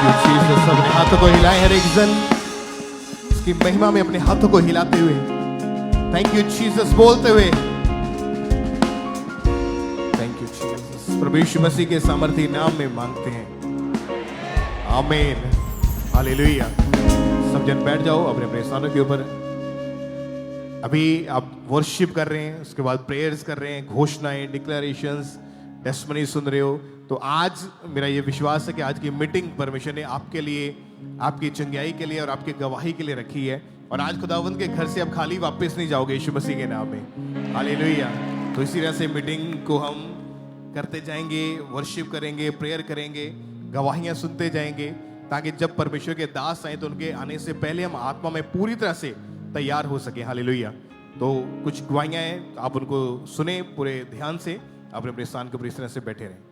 Jesus, अपने हाथों को हिलाएं हर एक जन इसकी महिमा में अपने हाथों को हिलाते हुए थैंक यू जीसस बोलते हुए थैंक यू जीसस। प्रभु यीशु मसीह के सामर्थी नाम में मांगते हैं, आमीन, हालेलुया। सब जन बैठ जाओ अपने अपने स्थानों के ऊपर। अभी आप वर्शिप कर रहे हैं, उसके बाद प्रेयर्स कर रहे हैं, घोषणाएं, डिक्लेरेशंस, टेस्टमनी सुन रहे हो। तो आज मेरा ये विश्वास है कि आज की मीटिंग परमेश्वर ने आपके लिए, आपकी चंगाई के लिए और आपकी गवाही के लिए रखी है। और आज खुदावंद के घर से आप खाली वापस नहीं जाओगे यीशु मसीह के नाम में, हालेलुया। तो इसी तरह से मीटिंग को हम करते जाएंगे, वर्शिप करेंगे, प्रेयर करेंगे, गवाहियां सुनते जाएंगे, ताकि जब परमेश्वर के दास आए तो उनके आने से पहले हम आत्मा में पूरी तरह से तैयार हो सके, हालेलुया। तो कुछ गवाहियां हैं, आप उनको सुने पूरे ध्यान से, अपने अपने स्थान के ऊपर इस तरह से बैठे रहें।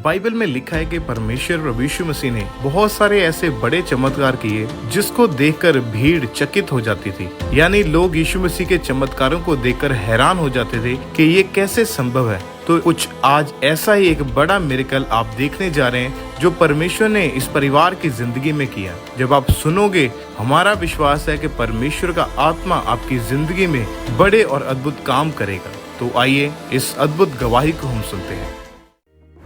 बाइबल में लिखा है कि परमेश्वर प्रभु यीशु मसीह ने बहुत सारे ऐसे बड़े चमत्कार किए जिसको देखकर भीड़ चकित हो जाती थी। यानी लोग यीशु मसीह के चमत्कारों को देखकर हैरान हो जाते थे कि ये कैसे संभव है। तो कुछ आज ऐसा ही एक बड़ा मिरेकल आप देखने जा रहे हैं जो परमेश्वर ने इस परिवार की जिंदगी में किया। जब आप सुनोगे, हमारा विश्वास है कि परमेश्वर का आत्मा आपकी जिंदगी में बड़े और अद्भुत काम करेगा। तो आइए इस अद्भुत गवाही को हम सुनते हैं।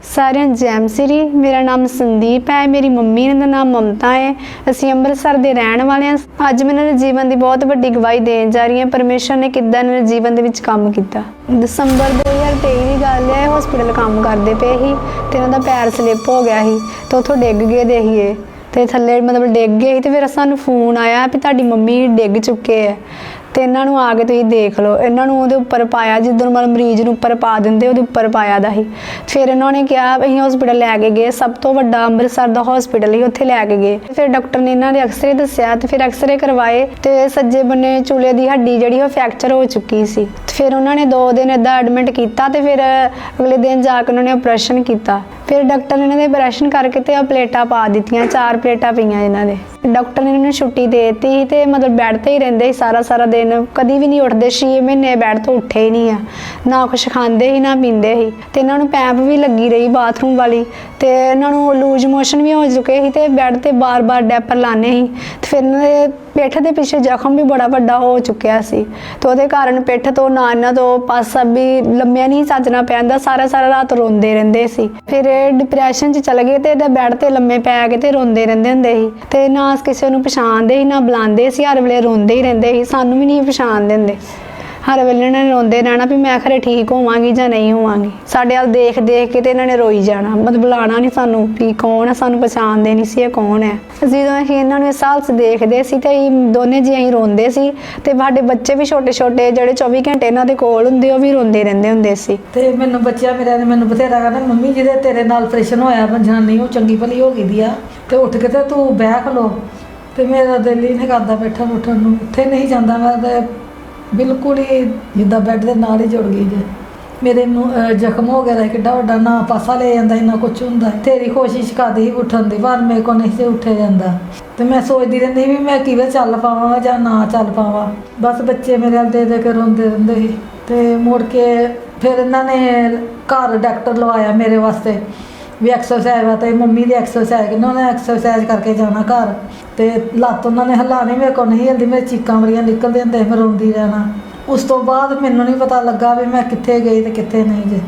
सारे जैम श्री, मेरा नाम संदीप है, मेरी मम्मी का नाम ममता है, ਅਸੀਂ ਅੰਮ੍ਰਿਤਸਰ ਦੇ ਰਹਿਣ ਵਾਲੇ ਹਾਂ। ਅੱਜ ਮੈਂ ਇਹਨਾਂ ਦੇ ਜੀਵਨ ਦੀ ਬਹੁਤ ਵੱਡੀ ਗਵਾਹੀ ਦੇਣ ਜਾ ਰਹੀ ਹਾਂ, ਪਰਮੇਸ਼ਰ ਨੇ ਕਿੱਦਾਂ ਇਹਨਾਂ ਦੇ ਜੀਵਨ ਦੇ ਵਿੱਚ ਕੰਮ ਕੀਤਾ। ਦਸੰਬਰ 2023 ਦੀ ਗੱਲ ਹੈ, ਹਸਪੀਟਲ ਕੰਮ ਕਰਦੇ ਪਏ ਸੀ ਤੇ ਇਹਨਾਂ ਦਾ ਪੈਰ ਸਲਿੱਪ ਹੋ ਗਿਆ ਸੀ ਤੇ ਉੱਥੋਂ ਡਿੱਗ ਗਏ ਦੇ ਸੀ ਇਹ ਤੇ ਥੱਲੇ ਮਤਲਬ ਡਿੱਗ ਗਏ ਸੀ ਤੇ ਫਿਰ ਸਾਨੂੰ ਫੋਨ ਆਇਆ ਵੀ ਤੁਹਾਡੀ ਮੰਮੀ ਡਿੱਗ ਚੁੱਕੇ ਹੈ ਤੇ ਇਹਨਾਂ ਨੂੰ ਆ ਕੇ ਤੁਸੀਂ ਦੇਖ ਲਓ। ਇਹਨਾਂ ਨੂੰ ਉਹਦੇ ਉੱਪਰ ਪਾਇਆ, ਜਿੱਦਾਂ ਮਤਲਬ ਮਰੀਜ਼ ਨੂੰ ਉੱਪਰ ਪਾ ਦਿੰਦੇ ਉਹਦੇ ਉੱਪਰ ਪਾਇਆ ਦਾ ਸੀ। ਫਿਰ ਇਹਨਾਂ ਨੇ ਕਿਹਾ, ਅਸੀਂ ਹਸਪੀਟਲ ਲੈ ਕੇ ਗਏ, ਸਭ ਤੋਂ ਵੱਡਾ ਅੰਮ੍ਰਿਤਸਰ ਦਾ ਹਸਪੀਟਲ ਸੀ, ਉੱਥੇ ਲੈ ਕੇ ਗਏ। ਫਿਰ ਡਾਕਟਰ ਨੇ ਇਹਨਾਂ ਦੇ ਐਕਸਰੇ ਦੱਸਿਆ ਤੇ ਫਿਰ ਐਕਸਰੇ ਕਰਵਾਏ ਤੇ ਸੱਜੇ ਬੰਨੇ ਚੂਲੇ ਦੀ ਹੱਡੀ ਜਿਹੜੀ ਉਹ ਫ੍ਰੈਕਚਰ ਹੋ ਚੁੱਕੀ ਸੀ। ਫਿਰ ਉਹਨਾਂ ਨੇ 2 ਦਿਨ ਏਦਾਂ ਐਡਮਿਟ ਕੀਤਾ ਤੇ ਫਿਰ ਅਗਲੇ ਦਿਨ ਜਾ ਕੇ ਉਹਨਾਂ ਨੇ ਆਪਰੇਸ਼ਨ ਕੀਤਾ। ਫਿਰ ਡਾਕਟਰ ਨੇ ਇਹਨਾਂ ਦੇ ਆਪਰੇਸ਼ਨ ਕਰਕੇ ਤੇ ਆ ਪਲੇਟਾਂ ਪਾ ਦਿੱਤੀਆਂ, 4 ਪਲੇਟਾਂ ਪਈਆਂ ਇਹਨਾਂ ਦੇ। ਡਾਕਟਰ ਨੇ ਇਹਨਾਂ ਨੂੰ ਛੁੱਟੀ ਦੇ ਦਿੱਤੀ ਤੇ ਮਤਲਬ ਬੈੱਡ ਤੇ ਹੀ ਰਹਿੰਦੇ ਸੀ ਸਾਰਾ ਦਿਨ, ਕਦੀ ਵੀ ਨਹੀਂ ਉੱਠਦੇ। 6 ਮਹੀਨੇ ਬੈੱਡ ਤੋਂ ਉੱਠੇ ਹੀ ਨਹੀਂ ਆ, ਨਾ ਕੁਛ ਖਾਂਦੇ ਸੀ ਨਾ ਪੀਂਦੇ ਸੀ ਤੇ ਇਹਨਾਂ ਨੂੰ ਪੈਪ ਵੀ ਲੱਗੀ ਰਹੀ ਬਾਥਰੂਮ ਵਾਲੀ ਤੇ ਇਹਨਾਂ ਨੂੰ ਲੂਜ ਮੋਸ਼ਨ ਵੀ ਹੋ ਚੁੱਕੇ ਸੀ ਤੇ ਬੈੱਡ ਤੇ ਬਾਰ-ਬਾਰ ਡੈਪਰ ਲਾਣੇ ਸੀ ਤੇ ਫਿਰ ਇਹਨਾਂ ਦੇ ਪਿੱਠ ਦੇ ਪਿੱਛੇ ਜ਼ਖਮ ਵੀ ਬੜਾ ਵੱਡਾ ਹੋ ਚੁੱਕਿਆ ਸੀ ਤੇ ਉਹਦੇ ਕਾਰਨ ਪਿੱਠ ਤੋਂ ਨਾ ਇਹਨਾਂ ਤੋਂ ਪਾਸਾ ਵੀ ਲੰਮਿਆ ਨਹੀਂ ਚੱਜਣਾ ਪੈਂਦਾ, ਸਾਰਾ ਰਾਤ ਰੋਂਦੇ ਰਹਿੰਦੇ ਸੀ। ਫਿਰ ਇਹ ਡਿਪਰੈਸ਼ਨ 'ਚ ਚਲੇ ਗਏ ਤੇ ਇਹਦੇ ਬੈੱਡ ਤੇ ਲੰਮੇ ਪੈ ਕੇ ਤੇ ਰੋਂਦੇ ਰਹਿੰਦੇ ਹੁੰਦੇ ਸੀ ਤੇ ਨਾ ਕਿਸੇ ਨੂੰ ਪਛਾਣਦੇ ਸੀ ਨਾ ਬੁਲਾਉਂਦੇ ਸੀ, ਹਰ ਵੇਲੇ ਰੋਂਦੇ ਹੀ ਰਹਿੰਦੇ ਸੀ, ਸਾਨੂੰ ਵੀ ਨਹੀਂ ਪਛਾਣਦੇ ਹੁੰਦੇ। ਹਰ ਵੇਲੇ ਇਹਨਾਂ ਨੇ ਰੋਂਦੇ ਰਹਿਣਾ ਵੀ ਮੈਂ ਖਰੇ ਠੀਕ ਹੋਵਾਂਗੀ ਜਾਂ ਨਹੀਂ ਹੋਵਾਂਗੀ। ਸਾਡੇ ਵੱਲ ਦੇਖ ਕੇ ਤੇ ਇਹਨਾਂ ਨੇ ਰੋਈ ਜਾਣਾ, ਮਤਲਬ ਬੁਲਾਣਾ ਨਹੀਂ ਸਾਨੂੰ ਵੀ ਕੌਣ ਹੈ, ਸਾਨੂੰ ਪਛਾਣਦੇ ਨਹੀਂ ਸੀ ਇਹ ਕੌਣ ਹੈ। ਜਦੋਂ ਅਸੀਂ ਇਹਨਾਂ ਨੂੰ ਇਸ ਹਾਲਤ 'ਚ ਦੇਖਦੇ ਸੀ ਤੇ ਅਸੀਂ ਦੋਨੇ ਜੀ ਅਸੀਂ ਰੋਂਦੇ ਸੀ ਤੇ ਸਾਡੇ ਬੱਚੇ ਵੀ ਛੋਟੇ ਜਿਹੜੇ 24 ਘੰਟੇ ਇਹਨਾਂ ਦੇ ਕੋਲ ਹੁੰਦੇ ਉਹ ਵੀ ਰੋਂਦੇ ਰਹਿੰਦੇ ਹੁੰਦੇ ਸੀ। ਤੇ ਮੈਨੂੰ ਬੱਚਿਆਂ ਮੇਰਿਆਂ ਨੇ ਮੈਨੂੰ ਬਥੇਰਾ ਕਹਿੰਦਾ, ਮੰਮੀ ਜਿਹਦੇ ਤੇਰੇ ਨਾਲ ਆਪਰੇਸ਼ਨ ਹੋਇਆ ਜਨਾਨੀ ਉਹ ਚੰਗੀ ਭਲੀ ਹੋ ਗਈ ਦੀ ਆ ਤੇ ਉੱਠ ਕੇ ਤੇ ਤੂੰ ਬਹਿ ਖਲੋ। ਤੇ ਮੇਰਾ ਦਿਲ ਹੀ ਨਹੀਂ ਕਰਦਾ ਬੈਠਣ ਉੱਠਣ ਨੂੰ, ਉੱਥੇ ਨਹੀਂ ਜਾਂਦਾ ਮੈਂ ਤੇ ਬਿਲਕੁਲ ਹੀ ਜਿੱਦਾਂ ਬੈੱਡ ਦੇ ਨਾਲ ਹੀ ਜੁੜ ਗਈ ਜੇ। ਮੇਰੇ ਨੂੰ ਜ਼ਖਮ ਹੋ ਗਿਆ ਦਾ ਕਿੱਡਾ ਵੱਡਾ, ਨਾ ਪਾਸਾ ਲੈ ਜਾਂਦਾ ਸੀ ਨਾ ਕੁਛ ਹੁੰਦਾ। ਤੇਰੀ ਕੋਸ਼ਿਸ਼ ਕਰਦੀ ਸੀ ਉੱਠਣ ਦੀ, ਪਰ ਮੇਰੇ ਕੋਲ ਨਹੀਂ ਸੀ ਉੱਠਿਆ ਜਾਂਦਾ। ਤੇ ਮੈਂ ਸੋਚਦੀ ਰਹਿੰਦੀ ਵੀ ਮੈਂ ਕਿਵੇਂ ਚੱਲ ਪਾਵਾਂ ਜਾਂ ਨਾ ਚੱਲ ਪਾਵਾਂ। ਬਸ ਬੱਚੇ ਮੇਰੇ ਵੱਲ ਦੇ ਕੇ ਰੋਂਦੇ ਰਹਿੰਦੇ ਸੀ। ਤੇ ਮੁੜ ਕੇ ਫਿਰ ਇਹਨਾਂ ਨੇ ਘਰ ਡਾਕਟਰ ਲਵਾਇਆ ਮੇਰੇ ਵਾਸਤੇ ਵੀ ਐਕਸਰਸਾਈਜ਼ ਵਾ, ਤੇ ਮੰਮੀ ਦੀ ਐਕਸਰਸਾਈਜ਼ ਇਹਨਾਂ ਨੇ ਐਕਸਰਸਾਈਜ਼ ਕਰਕੇ ਜਾਣਾ ਘਰ। ਤੇ ਲੱਤ ਉਹਨਾਂ ਨੇ ਹਿਲਾਣੀ, ਮੇਰੇ ਕੋਲ ਨਹੀਂ ਹਿਲਦੀ, ਮੇਰੇ ਚੀਕਾਂ ਬੜੀਆਂ ਨਿਕਲਦੀਆਂ ਹੁੰਦੀਆਂ, ਮੈਂ ਰੋਂਦੀ ਰਹਿਣਾ। ਉਸ ਤੋਂ ਬਾਅਦ ਮੈਨੂੰ ਨਹੀਂ ਪਤਾ ਲੱਗਾ ਵੀ ਮੈਂ ਕਿੱਥੇ ਗਈ ਤੇ ਕਿੱਥੇ ਨਹੀਂ ਜੇ।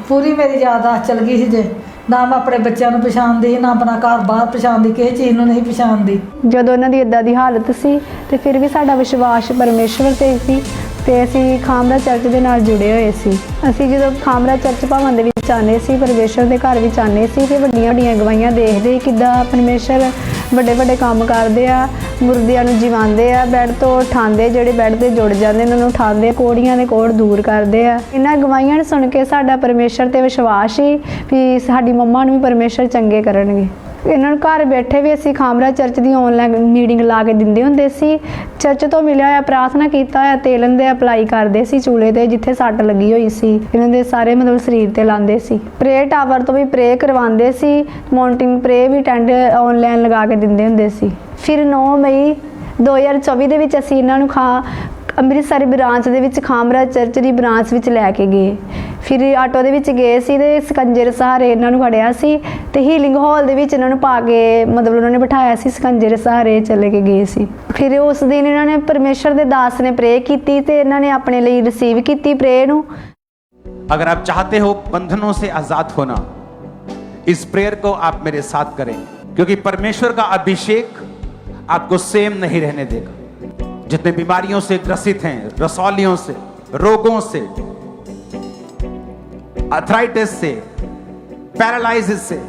ਪੂਰੀ ਮੇਰੀ ਯਾਦਾਸ਼ਤ ਚਲ ਗਈ ਸੀ ਜੇ। ਨਾ ਮੈਂ ਆਪਣੇ ਬੱਚਿਆਂ ਨੂੰ ਪਛਾਣਦੀ, ਨਾ ਆਪਣਾ ਘਰ ਬਾਹਰ ਪਛਾਣਦੀ, ਕਿਸੇ ਚੀਜ਼ ਨੂੰ ਨਹੀਂ ਪਛਾਣਦੀ। ਜਦੋਂ ਉਹਨਾਂ ਦੀ ਇਦਾਂ ਦੀ ਹਾਲਤ ਸੀ ਤੇ ਫਿਰ ਵੀ ਸਾਡਾ ਵਿਸ਼ਵਾਸ ਪਰਮੇਸ਼ਵਰ ਤੇ ਸੀ ਤੇ ਅਸੀਂ ਖਾਮਰਾ ਚਰਚ ਦੇ ਨਾਲ ਜੁੜੇ ਹੋਏ ਸੀ। ਅਸੀਂ ਜਦੋਂ ਖਾਮਰਾ ਚਰਚ ਭਵਨ ਦੇ ਵਿੱਚ ਆਉਂਦੇ ਸੀ, ਪਰਮੇਸ਼ਵਰ ਦੇ ਘਰ ਵਿੱਚ ਆਉਂਦੇ ਸੀ ਤੇ ਵੱਡੀਆਂ ਵੱਡੀਆਂ ਗਵਾਹੀਆਂ ਦੇਖਦੇ ਕਿੱਦਾਂ ਪਰਮੇਸ਼ਵਰ ਵੱਡੇ ਵੱਡੇ ਕੰਮ ਕਰਦੇ ਆ, ਮੁਰਦਿਆਂ ਨੂੰ ਜਿਵਾਉਂਦੇ ਆ, ਬੈੱਡ ਤੋਂ ਉਠਾਉਂਦੇ, ਜਿਹੜੇ ਬੈੱਡ ਤੇ ਜੁੜ ਜਾਂਦੇ ਉਹਨਾਂ ਨੂੰ ਉਠਾਉਂਦੇ, ਕੋੜੀਆਂ ਦੇ ਕੋੜ ਦੂਰ ਕਰਦੇ ਆ। ਇਹਨਾਂ ਗਵਾਹੀਆਂ ਨੂੰ ਸੁਣ ਕੇ ਸਾਡਾ ਪਰਮੇਸ਼ਵਰ ਤੇ ਵਿਸ਼ਵਾਸ ਸੀ ਵੀ ਸਾਡੀ ਮੰਮਾ ਨੂੰ ਵੀ ਪਰਮੇਸ਼ਵਰ ਚੰਗੇ ਕਰਨਗੇ। ਇਹਨਾਂ ਨੂੰ ਘਰ ਬੈਠੇ ਵੀ ਅਸੀਂ ਖਾਮਰਾ ਚਰਚ ਦੀ ਆਨਲਾਈਨ ਮੀਟਿੰਗ ਲਾ ਕੇ ਦਿੰਦੇ ਹੁੰਦੇ ਸੀ। ਚਰਚ ਤੋਂ ਮਿਲਿਆ ਹੋਇਆ ਪ੍ਰਾਰਥਨਾ ਕੀਤਾ ਹੋਇਆ ਤੇਲ ਦੇ ਅਪਲਾਈ ਕਰਦੇ ਸੀ ਚੂਲੇ ਤੇ ਜਿੱਥੇ ਸੱਟ ਲੱਗੀ ਹੋਈ ਸੀ, ਇਹਨਾਂ ਦੇ ਸਾਰੇ ਮਤਲਬ ਸਰੀਰ ਤੇ ਲਾਉਂਦੇ ਸੀ। ਪ੍ਰੇ ਟਾਵਰ ਤੋਂ ਵੀ ਪ੍ਰੇ ਕਰਵਾਉਂਦੇ ਸੀ, ਮਾਊਂਟਿੰਗ ਪ੍ਰੇ ਵੀ ਟੈਂਡ ਆਨਲਾਈਨ ਲਗਾ ਕੇ ਦਿੰਦੇ ਹੁੰਦੇ ਸੀ। ਫਿਰ 9 ਮਈ 2024 ਦੇ ਵਿੱਚ ਅਸੀਂ ਇਹਨਾਂ ਨੂੰ ਅੰਮ੍ਰਿਤਸਰ ਬ੍ਰਾਂਚ ਦੇ ਵਿੱਚ ਖਾਮਰਾ ਚਰਚ ਦੀ ਬ੍ਰਾਂਚ ਵਿੱਚ ਲੈ ਕੇ ਗਏ। ਫਿਰ ਆਟੋ ਦੇ ਵਿੱਚ ਗਏ ਸੀ ਤੇ ਸਕੰਜੇ ਦੇ ਸਹਾਰੇ ਇਹਨਾਂ ਨੂੰ ਖੜਿਆ ਸੀ ਤੇ ਹੀਲਿੰਗ ਹਾਲ ਦੇ ਵਿੱਚ ਇਹਨਾਂ ਨੂੰ ਪਾ ਕੇ ਮਤਲਬ ਉਹਨਾਂ ਨੇ ਬਿਠਾਇਆ ਸੀ, ਸਕੰਜੇ ਦੇ ਸਹਾਰੇ ਚਲੇ ਕੇ ਗਏ ਸੀ। ਫਿਰ ਉਸ ਦਿਨ ਇਹਨਾਂ ਨੇ ਪਰਮੇਸ਼ਰ ਦੇ ਦਾਸ ਨੇ ਪ੍ਰੇ ਕੀਤੀ ਤੇ ਇਹਨਾਂ ਨੇ ਆਪਣੇ ਲਈ ਰਿਸੀਵ ਕੀਤੀ ਪ੍ਰੇ ਨੂੰ। अगर आप चाहते हो बंधनों से आजाद होना, इस प्रेयर को आप मेरे साथ करें, क्योंकि परमेश्वर का अभिषेक आपको सेम नहीं रहने देगा। जितने बीमारियों से ग्रसित हैं, रसौलियों से, रोगों से, अर्थराइटिस से, पैरालाइसिस से,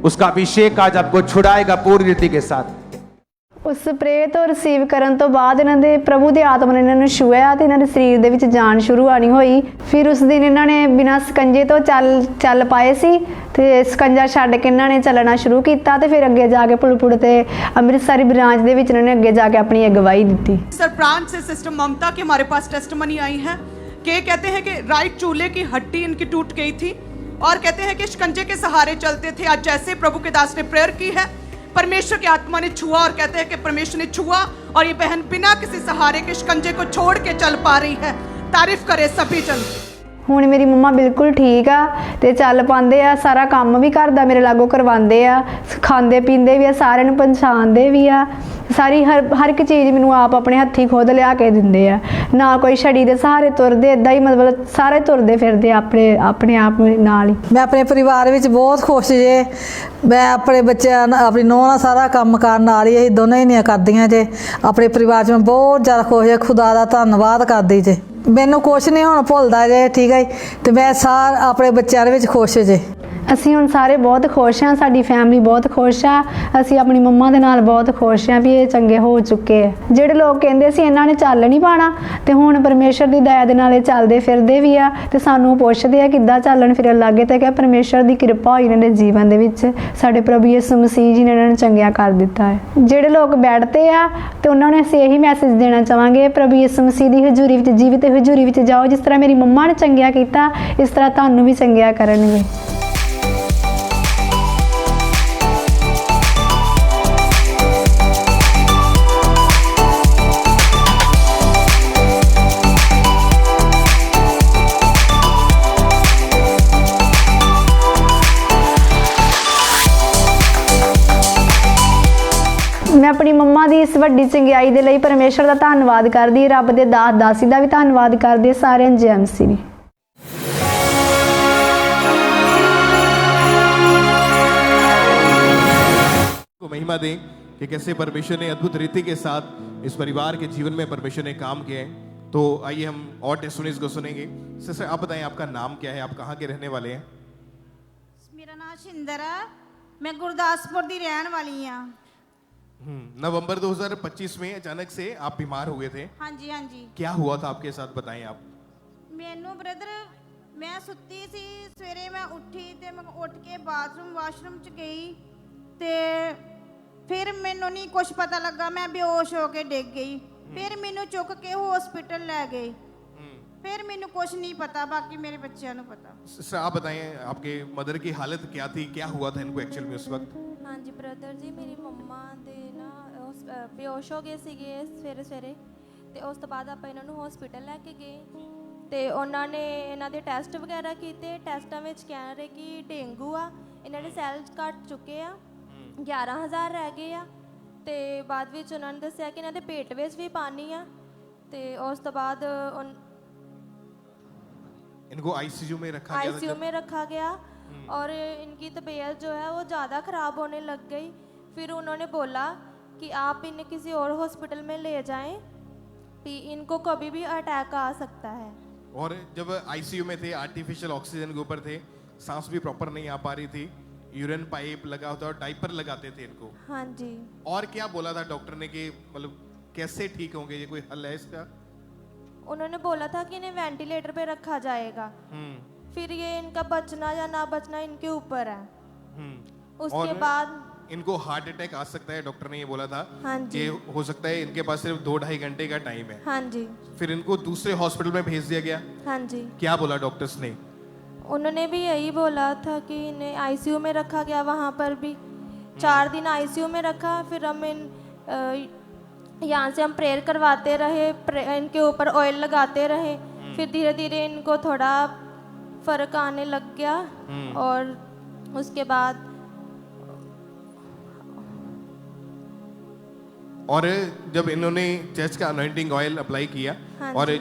उसका अभिषेक आज आपको छुड़ाएगा पूरी रीति के साथ। ਉਸ ਪ੍ਰੇ ਤੋਂ ਰਿਸੀਵ ਕਰਨ ਤੋਂ ਬਾਅਦ ਇਹਨਾਂ ਦੇ ਪ੍ਰਭੂ ਦੇ ਆਤਮਾ ਨੇ ਇਹਨਾਂ ਨੂੰ ਛੂਹਿਆ ਤੇ ਇਹਨਾਂ ਦੇ ਸਰੀਰ ਦੇ ਵਿੱਚ ਜਾਨ ਸ਼ੁਰੂ ਆਣੀ ਹੋਈ। ਫਿਰ ਉਸ ਦਿਨ ਇਹਨਾਂ ਨੇ ਬਿਨਾਂ ਸਕੰਜੇ ਤੋਂ ਚੱਲ ਪਾਏ ਸੀ ਤੇ ਸਕੰਜਾ ਛੱਡ ਕੇ ਇਹਨਾਂ ਨੇ ਚੱਲਣਾ ਸ਼ੁਰੂ ਕੀਤਾ ਤੇ ਫਿਰ ਅੱਗੇ ਜਾ ਕੇ ਪੁਲਪੁੜ ਤੇ ਅੰਮ੍ਰਿਤਸਰ ਬ੍ਰਾਂਚ ਦੇ ਵਿੱਚ ਇਹਨਾਂ ਨੇ ਅੱਗੇ ਜਾ ਕੇ ਆਪਣੀ ਅਗਵਾਈ ਦਿੱਤੀ। सर प्रांत से सिस्टर ममता की हमारे पास टेस्टमनी आई है कि कहते हैं कि राइट चूल्हे की हड्डी इनकी टूट गई थी और कहते हैं कि शिकंजे के सहारे चलते थे। आज जैसे प्रभु के दास ने प्रेयर की है, परमेश्वर की आत्मा ने छुआ और कहते हैं कि परमेश्वर ने छुआ और ये बहन बिना किसी सहारे के शिकंजे को छोड़ के चल पा रही है। तारीफ करे सभी जन। ਹੁਣ ਮੇਰੀ ਮੰਮਾ ਬਿਲਕੁਲ ਠੀਕ ਆ ਤੇ ਚੱਲ ਪਾਉਂਦੇ ਆ, ਸਾਰਾ ਕੰਮ ਵੀ ਘਰ ਦਾ ਮੇਰੇ ਲਾਗੋਂ ਕਰਵਾਉਂਦੇ ਆ, ਖਾਂਦੇ ਪੀਂਦੇ ਵੀ ਆ, ਸਾਰਿਆਂ ਨੂੰ ਪਛਾਣਦੇ ਵੀ ਆ, ਸਾਰੀ ਹਰ ਇੱਕ ਚੀਜ਼ ਮੈਨੂੰ ਆਪ ਆਪਣੇ ਹੱਥੀਂ ਖੁਦ ਲਿਆ ਕੇ ਦਿੰਦੇ ਆ। ਨਾ ਕੋਈ ਛੜੀ ਦੇ ਸਹਾਰੇ ਤੁਰਦੇ, ਇਦਾਂ ਹੀ ਮਤਲਬ ਸਾਰੇ ਤੁਰਦੇ ਫਿਰਦੇ ਆਪਣੇ ਆਪ ਨਾਲ ਹੀ। ਮੈਂ ਆਪਣੇ ਪਰਿਵਾਰ ਵਿੱਚ ਬਹੁਤ ਖੁਸ਼ ਜੇ। ਮੈਂ ਆਪਣੇ ਬੱਚਿਆਂ ਨਾਲ, ਆਪਣੀ ਨੂੰਹ ਨਾਲ ਸਾਰਾ ਕੰਮ ਕਰਨ ਨਾਲ ਹੀ ਅਸੀਂ ਦੋਨੇ ਹੀ ਨਹੀਂ ਕਰਦੀਆਂ ਜੇ। ਆਪਣੇ ਪਰਿਵਾਰ 'ਚ ਮੈਂ ਬਹੁਤ ਜ਼ਿਆਦਾ ਖੁਸ਼ ਹਾਂ, ਖੁਦਾ ਦਾ ਧੰਨਵਾਦ ਕਰਦੀ ਜੇ। ਮੈਨੂੰ ਕੁਛ ਨਹੀਂ ਹੁਣ ਭੁੱਲਦਾ ਜੇ, ਠੀਕ ਹੈ ਜੀ। ਤੇ ਮੈਂ ਆਪਣੇ ਬੱਚਿਆਂ ਦੇ ਵਿੱਚ ਖੁਸ਼ ਜੇ। ਅਸੀਂ ਹੁਣ ਸਾਰੇ ਬਹੁਤ ਖੁਸ਼ ਹਾਂ, ਸਾਡੀ ਫੈਮਿਲੀ ਬਹੁਤ ਖੁਸ਼ ਆ। ਅਸੀਂ ਆਪਣੀ ਮੰਮਾ ਦੇ ਨਾਲ ਬਹੁਤ ਖੁਸ਼ ਹਾਂ ਵੀ ਇਹ ਚੰਗੇ ਹੋ ਚੁੱਕੇ ਆ। ਜਿਹੜੇ ਲੋਕ ਕਹਿੰਦੇ ਸੀ ਇਹਨਾਂ ਨੇ ਚੱਲ ਨਹੀਂ ਪਾਣਾ, ਤੇ ਹੁਣ ਪਰਮੇਸ਼ਰ ਦੀ ਦਇਆ ਦੇ ਨਾਲ ਇਹ ਚੱਲਦੇ ਫਿਰਦੇ ਵੀ ਆ ਤੇ ਸਾਨੂੰ ਪੁੱਛਦੇ ਆ ਕਿੱਦਾਂ ਚੱਲਣ ਫਿਰਨ ਲੱਗੇ। ਤੇ ਕਿ ਪਰਮੇਸ਼ਰ ਦੀ ਕਿਰਪਾ ਹੋਈ ਇਹਨਾਂ ਦੇ ਜੀਵਨ ਦੇ ਵਿੱਚ, ਸਾਡੇ ਪ੍ਰਭੂ ਯਿਸੂ ਮਸੀਹ ਜੀ ਨੇ ਇਹਨਾਂ ਨੂੰ ਚੰਗਿਆ ਕਰ ਦਿੱਤਾ ਹੈ। ਜਿਹੜੇ ਲੋਕ ਬੈਠਦੇ ਆ ਤੇ ਉਹਨਾਂ ਨੂੰ ਅਸੀਂ ਇਹੀ ਮੈਸੇਜ ਦੇਣਾ ਚਾਹਾਂਗੇ, ਪ੍ਰਭੂ ਯਿਸੂ ਮਸੀਹ ਦੀ ਹਜ਼ੂਰੀ ਵਿੱਚ ਜੀਵਿਤ ਹਜ਼ੂਰੀ ਵਿੱਚ ਜਾਓ। ਜਿਸ ਤਰ੍ਹਾਂ ਮੇਰੀ ਮੰਮਾ ਨੇ ਚੰਗਿਆ ਕੀਤਾ, ਇਸ ਤਰ੍ਹਾਂ ਤੁਹਾਨੂੰ ਵੀ ਚੰਗਿਆ ਕਰਨਗੇ। मैं अपनी मम्मा की इस वड्डी चंगियाई दे लई परमेश्वर का धन्नवाद करदी, रब दे दास दासी का भी धन्नवाद करदी। सारे जय मसीह। को महिमा दें कि कैसे परमेश्वर ने अद्भुत रीति के साथ इस परिवार के जीवन में परमेश्वर ने काम किया है। तो आइए हम और टेस्टिमनीज को सुनेंगे। सिस्टर आप बताएं आपका नाम क्या है, आप कहाँ के रहने वाले हैं? मेरा नाम शिंदर है, मैं गुरदासपुर दी रहन वाली हाँ। नवंबर 2025 में अचानक से आप बीमार हुए थे। हाँ जी हाँ जी। क्या हुआ था आपके साथ, बताएं आप। मैनू ब्रदर, मैं सुती सी, सवेरे मैं उठी ते मैं उठ के वाशरूम च गई ते फिर मैनू नहीं कुछ पता लगा, मैं बेहोश हो के डिग गई। फिर मैनू चुक के हॉस्पिटल ले गए ਫਿਰ ਮੈਨੂੰ ਕੁਝ ਨਹੀਂ ਪਤਾ, ਬਾਕੀ ਮੇਰੇ ਬੱਚਿਆਂ ਨੂੰ ਪਤਾ। सिस्टर आप बताएं आपके मदर की हालत क्या थी, क्या हुआ था इनको एक्चुअल में उस वक्त? ਹਾਂਜੀ ਬ੍ਰਦਰ ਜੀ, ਮੇਰੀ ਮੰਮਾ ਦੇ ਨਾ ਬੇਹੋਸ਼ ਹੋ ਗਏ ਸੀਗੇ ਸਵੇਰੇ ਸਵੇਰੇ, ਤੇ ਉਸ ਤੋਂ ਬਾਅਦ ਆਪਾਂ ਇਹਨਾਂ ਨੂੰ ਹਸਪੀਟਲ ਲੈ ਕੇ ਗਏ ਤੇ ਉਹਨਾਂ ਨੇ ਇਹਨਾਂ ਦੇ ਟੈਸਟ ਵਗੈਰਾ ਕੀਤੇ। ਟੈਸਟਾਂ ਵਿੱਚ ਕਹਿ ਰਹੇ ਕਿ ਡੇਂਗੂ ਆ, ਇਹਨਾਂ ਦੇ ਸੈੱਲ ਘਟ ਚੁੱਕੇ ਆ, 11,000 ਰਹਿ ਗਏ ਆ। ਤੇ ਬਾਅਦ ਵਿੱਚ ਉਹਨਾਂ ਨੇ ਦੱਸਿਆ ਕਿ ਇਹਨਾਂ ਦੇ ਪੇਟ ਵਿੱਚ ਵੀ ਪਾਣੀ ਆ। ਤੇ ਉਸ ਤੋਂ ਬਾਅਦ इनको आईसीयू में रखा गया था आईसीयू जब? में रखा गया और इनकी तबीयत जो है वो ज़्यादा ख़राब होने लग गई। फिर उन्होंने बोला कि आप इन्हें किसी और हॉस्पिटल में ले जाएं कि इनको कभी भी अटैक आ सकता है। और जब आईसीयू में थे, आर्टिफिशियल ऑक्सीजन के ऊपर थे, सांस भी प्रॉपर नहीं आ पा रही थी, यूरिन पाइप लगा होता और डाइपर लगाते थे इनको। हाँ जी। और क्या बोला था डॉक्टर ने कि मतलब कैसे ठीक होंगे, ये कोई हल है इसका? उन्होंने बोला था कि इन्हें वेंटिलेटर पे रखा जाएगा, फिर ये इनका बचना या ना बचना इनके ऊपर है। उसके और बाद इनको हार्ट अटैक आ सकता है, डॉक्टर ने ये बोला था। हाँ जी। कि हो सकता है इनके पास सिर्फ 2-2.5 घंटे का टाइम है। हाँ जी। फिर इनको दूसरे हॉस्पिटल में भेज दिया गया। हाँ जी। क्या बोला डॉक्टर्स ने? उन्होंने भी यही बोला था कि इन्हें आईसीयू में रखा गया, वहाँ पर भी 4 दिन आईसीयू में रखा। फिर हम यहाँ से हम प्रेयर करवाते रहे, इनके ऊपर ऑयल लगाते रहे। फिर धीरे धीरे इनको थोड़ा फर्क आने लग गया और उसके बाद और जब इन्होंने चर्च का अनॉइंटिंग ऑयल अप्लाई किया हाँ और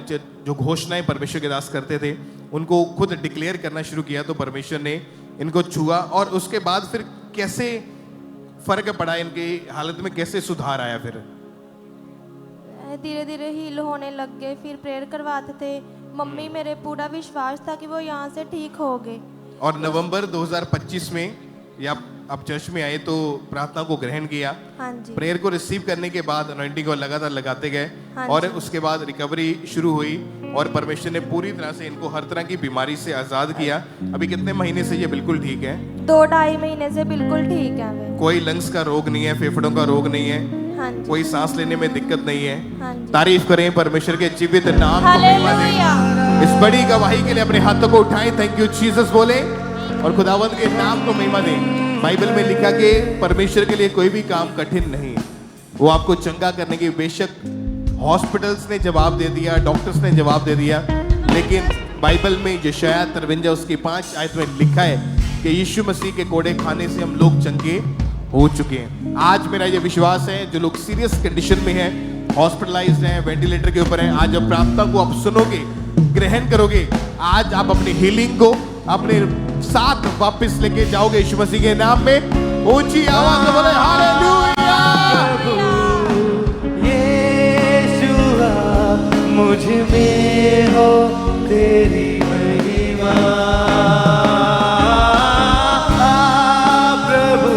जो घोषणाएं परमेश्वर के दास करते थे उनको खुद डिक्लेयर करना शुरू किया, तो परमेश्वर ने इनको छुआ। और उसके बाद फिर कैसे फर्क पड़ा, इनकी हालत में कैसे सुधार आया? फिर धीरे धीरे हील होने लग गए। फिर प्रेयर करवाते थे, मम्मी मेरे पूरा विश्वास था कि वो यहाँ से ठीक हो गए। और नवंबर 2025 में या आप चर्च में आए तो प्रार्थना को ग्रहण किया। हाँ जी। प्रेयर को रिसीव करने के बाद अनॉइंटिंग को लगातार लगाते गए। हाँ और जी। उसके बाद रिकवरी शुरू हुई और परमेश्वर ने पूरी तरह से इनको हर तरह की बीमारी से आजाद किया। अभी कितने महीने से ये बिल्कुल ठीक है? 2-2.5 महीने से बिल्कुल ठीक है वे। कोई लंग्स का रोग नहीं है, फेफड़ों का रोग नहीं है, हाँ जी। कोई सांस लेने में दिक्कत नहीं है। हाँ जी। तारीफ करें परमेश्वर के जीवित नाम को महिमा दें। हालेलुया। इस बड़ी गवाही के लिए अपने हाथों को उठाएं, थैंक यू जीसस बोले और खुदावंद के नाम को महिमा दें। बाइबल में लिखा कि परमेश्वर के लिए कोई भी काम कठिन नहीं है। वो आपको चंगा करने की, बेशक हॉस्पिटल्स ने जवाब दे दिया, डॉक्टर्स ने जवाब दे दिया, लेकिन बाइबल में यशायाह 53 उसकी 5 आयत में लिखा है कि यीशु मसीह के कोड़े खाने से हम लोग चंगे हो चुके हैं। आज मेरा ये विश्वास है, जो लोग सीरियस कंडीशन में हैं, हॉस्पिटलाइज्ड हैं, वेंटिलेटर के ऊपर हैं, आज जब प्रार्थना को आप सुनोगे, ग्रहण करोगे, आज आप अपनी हीलिंग को अपने साथ वापस लेके जाओगे यीशु मसीह के नाम में। ऊंची आवाज में बोले हालेलुया। यीशुआ मुझ में हो तेरी महिमा, प्रभु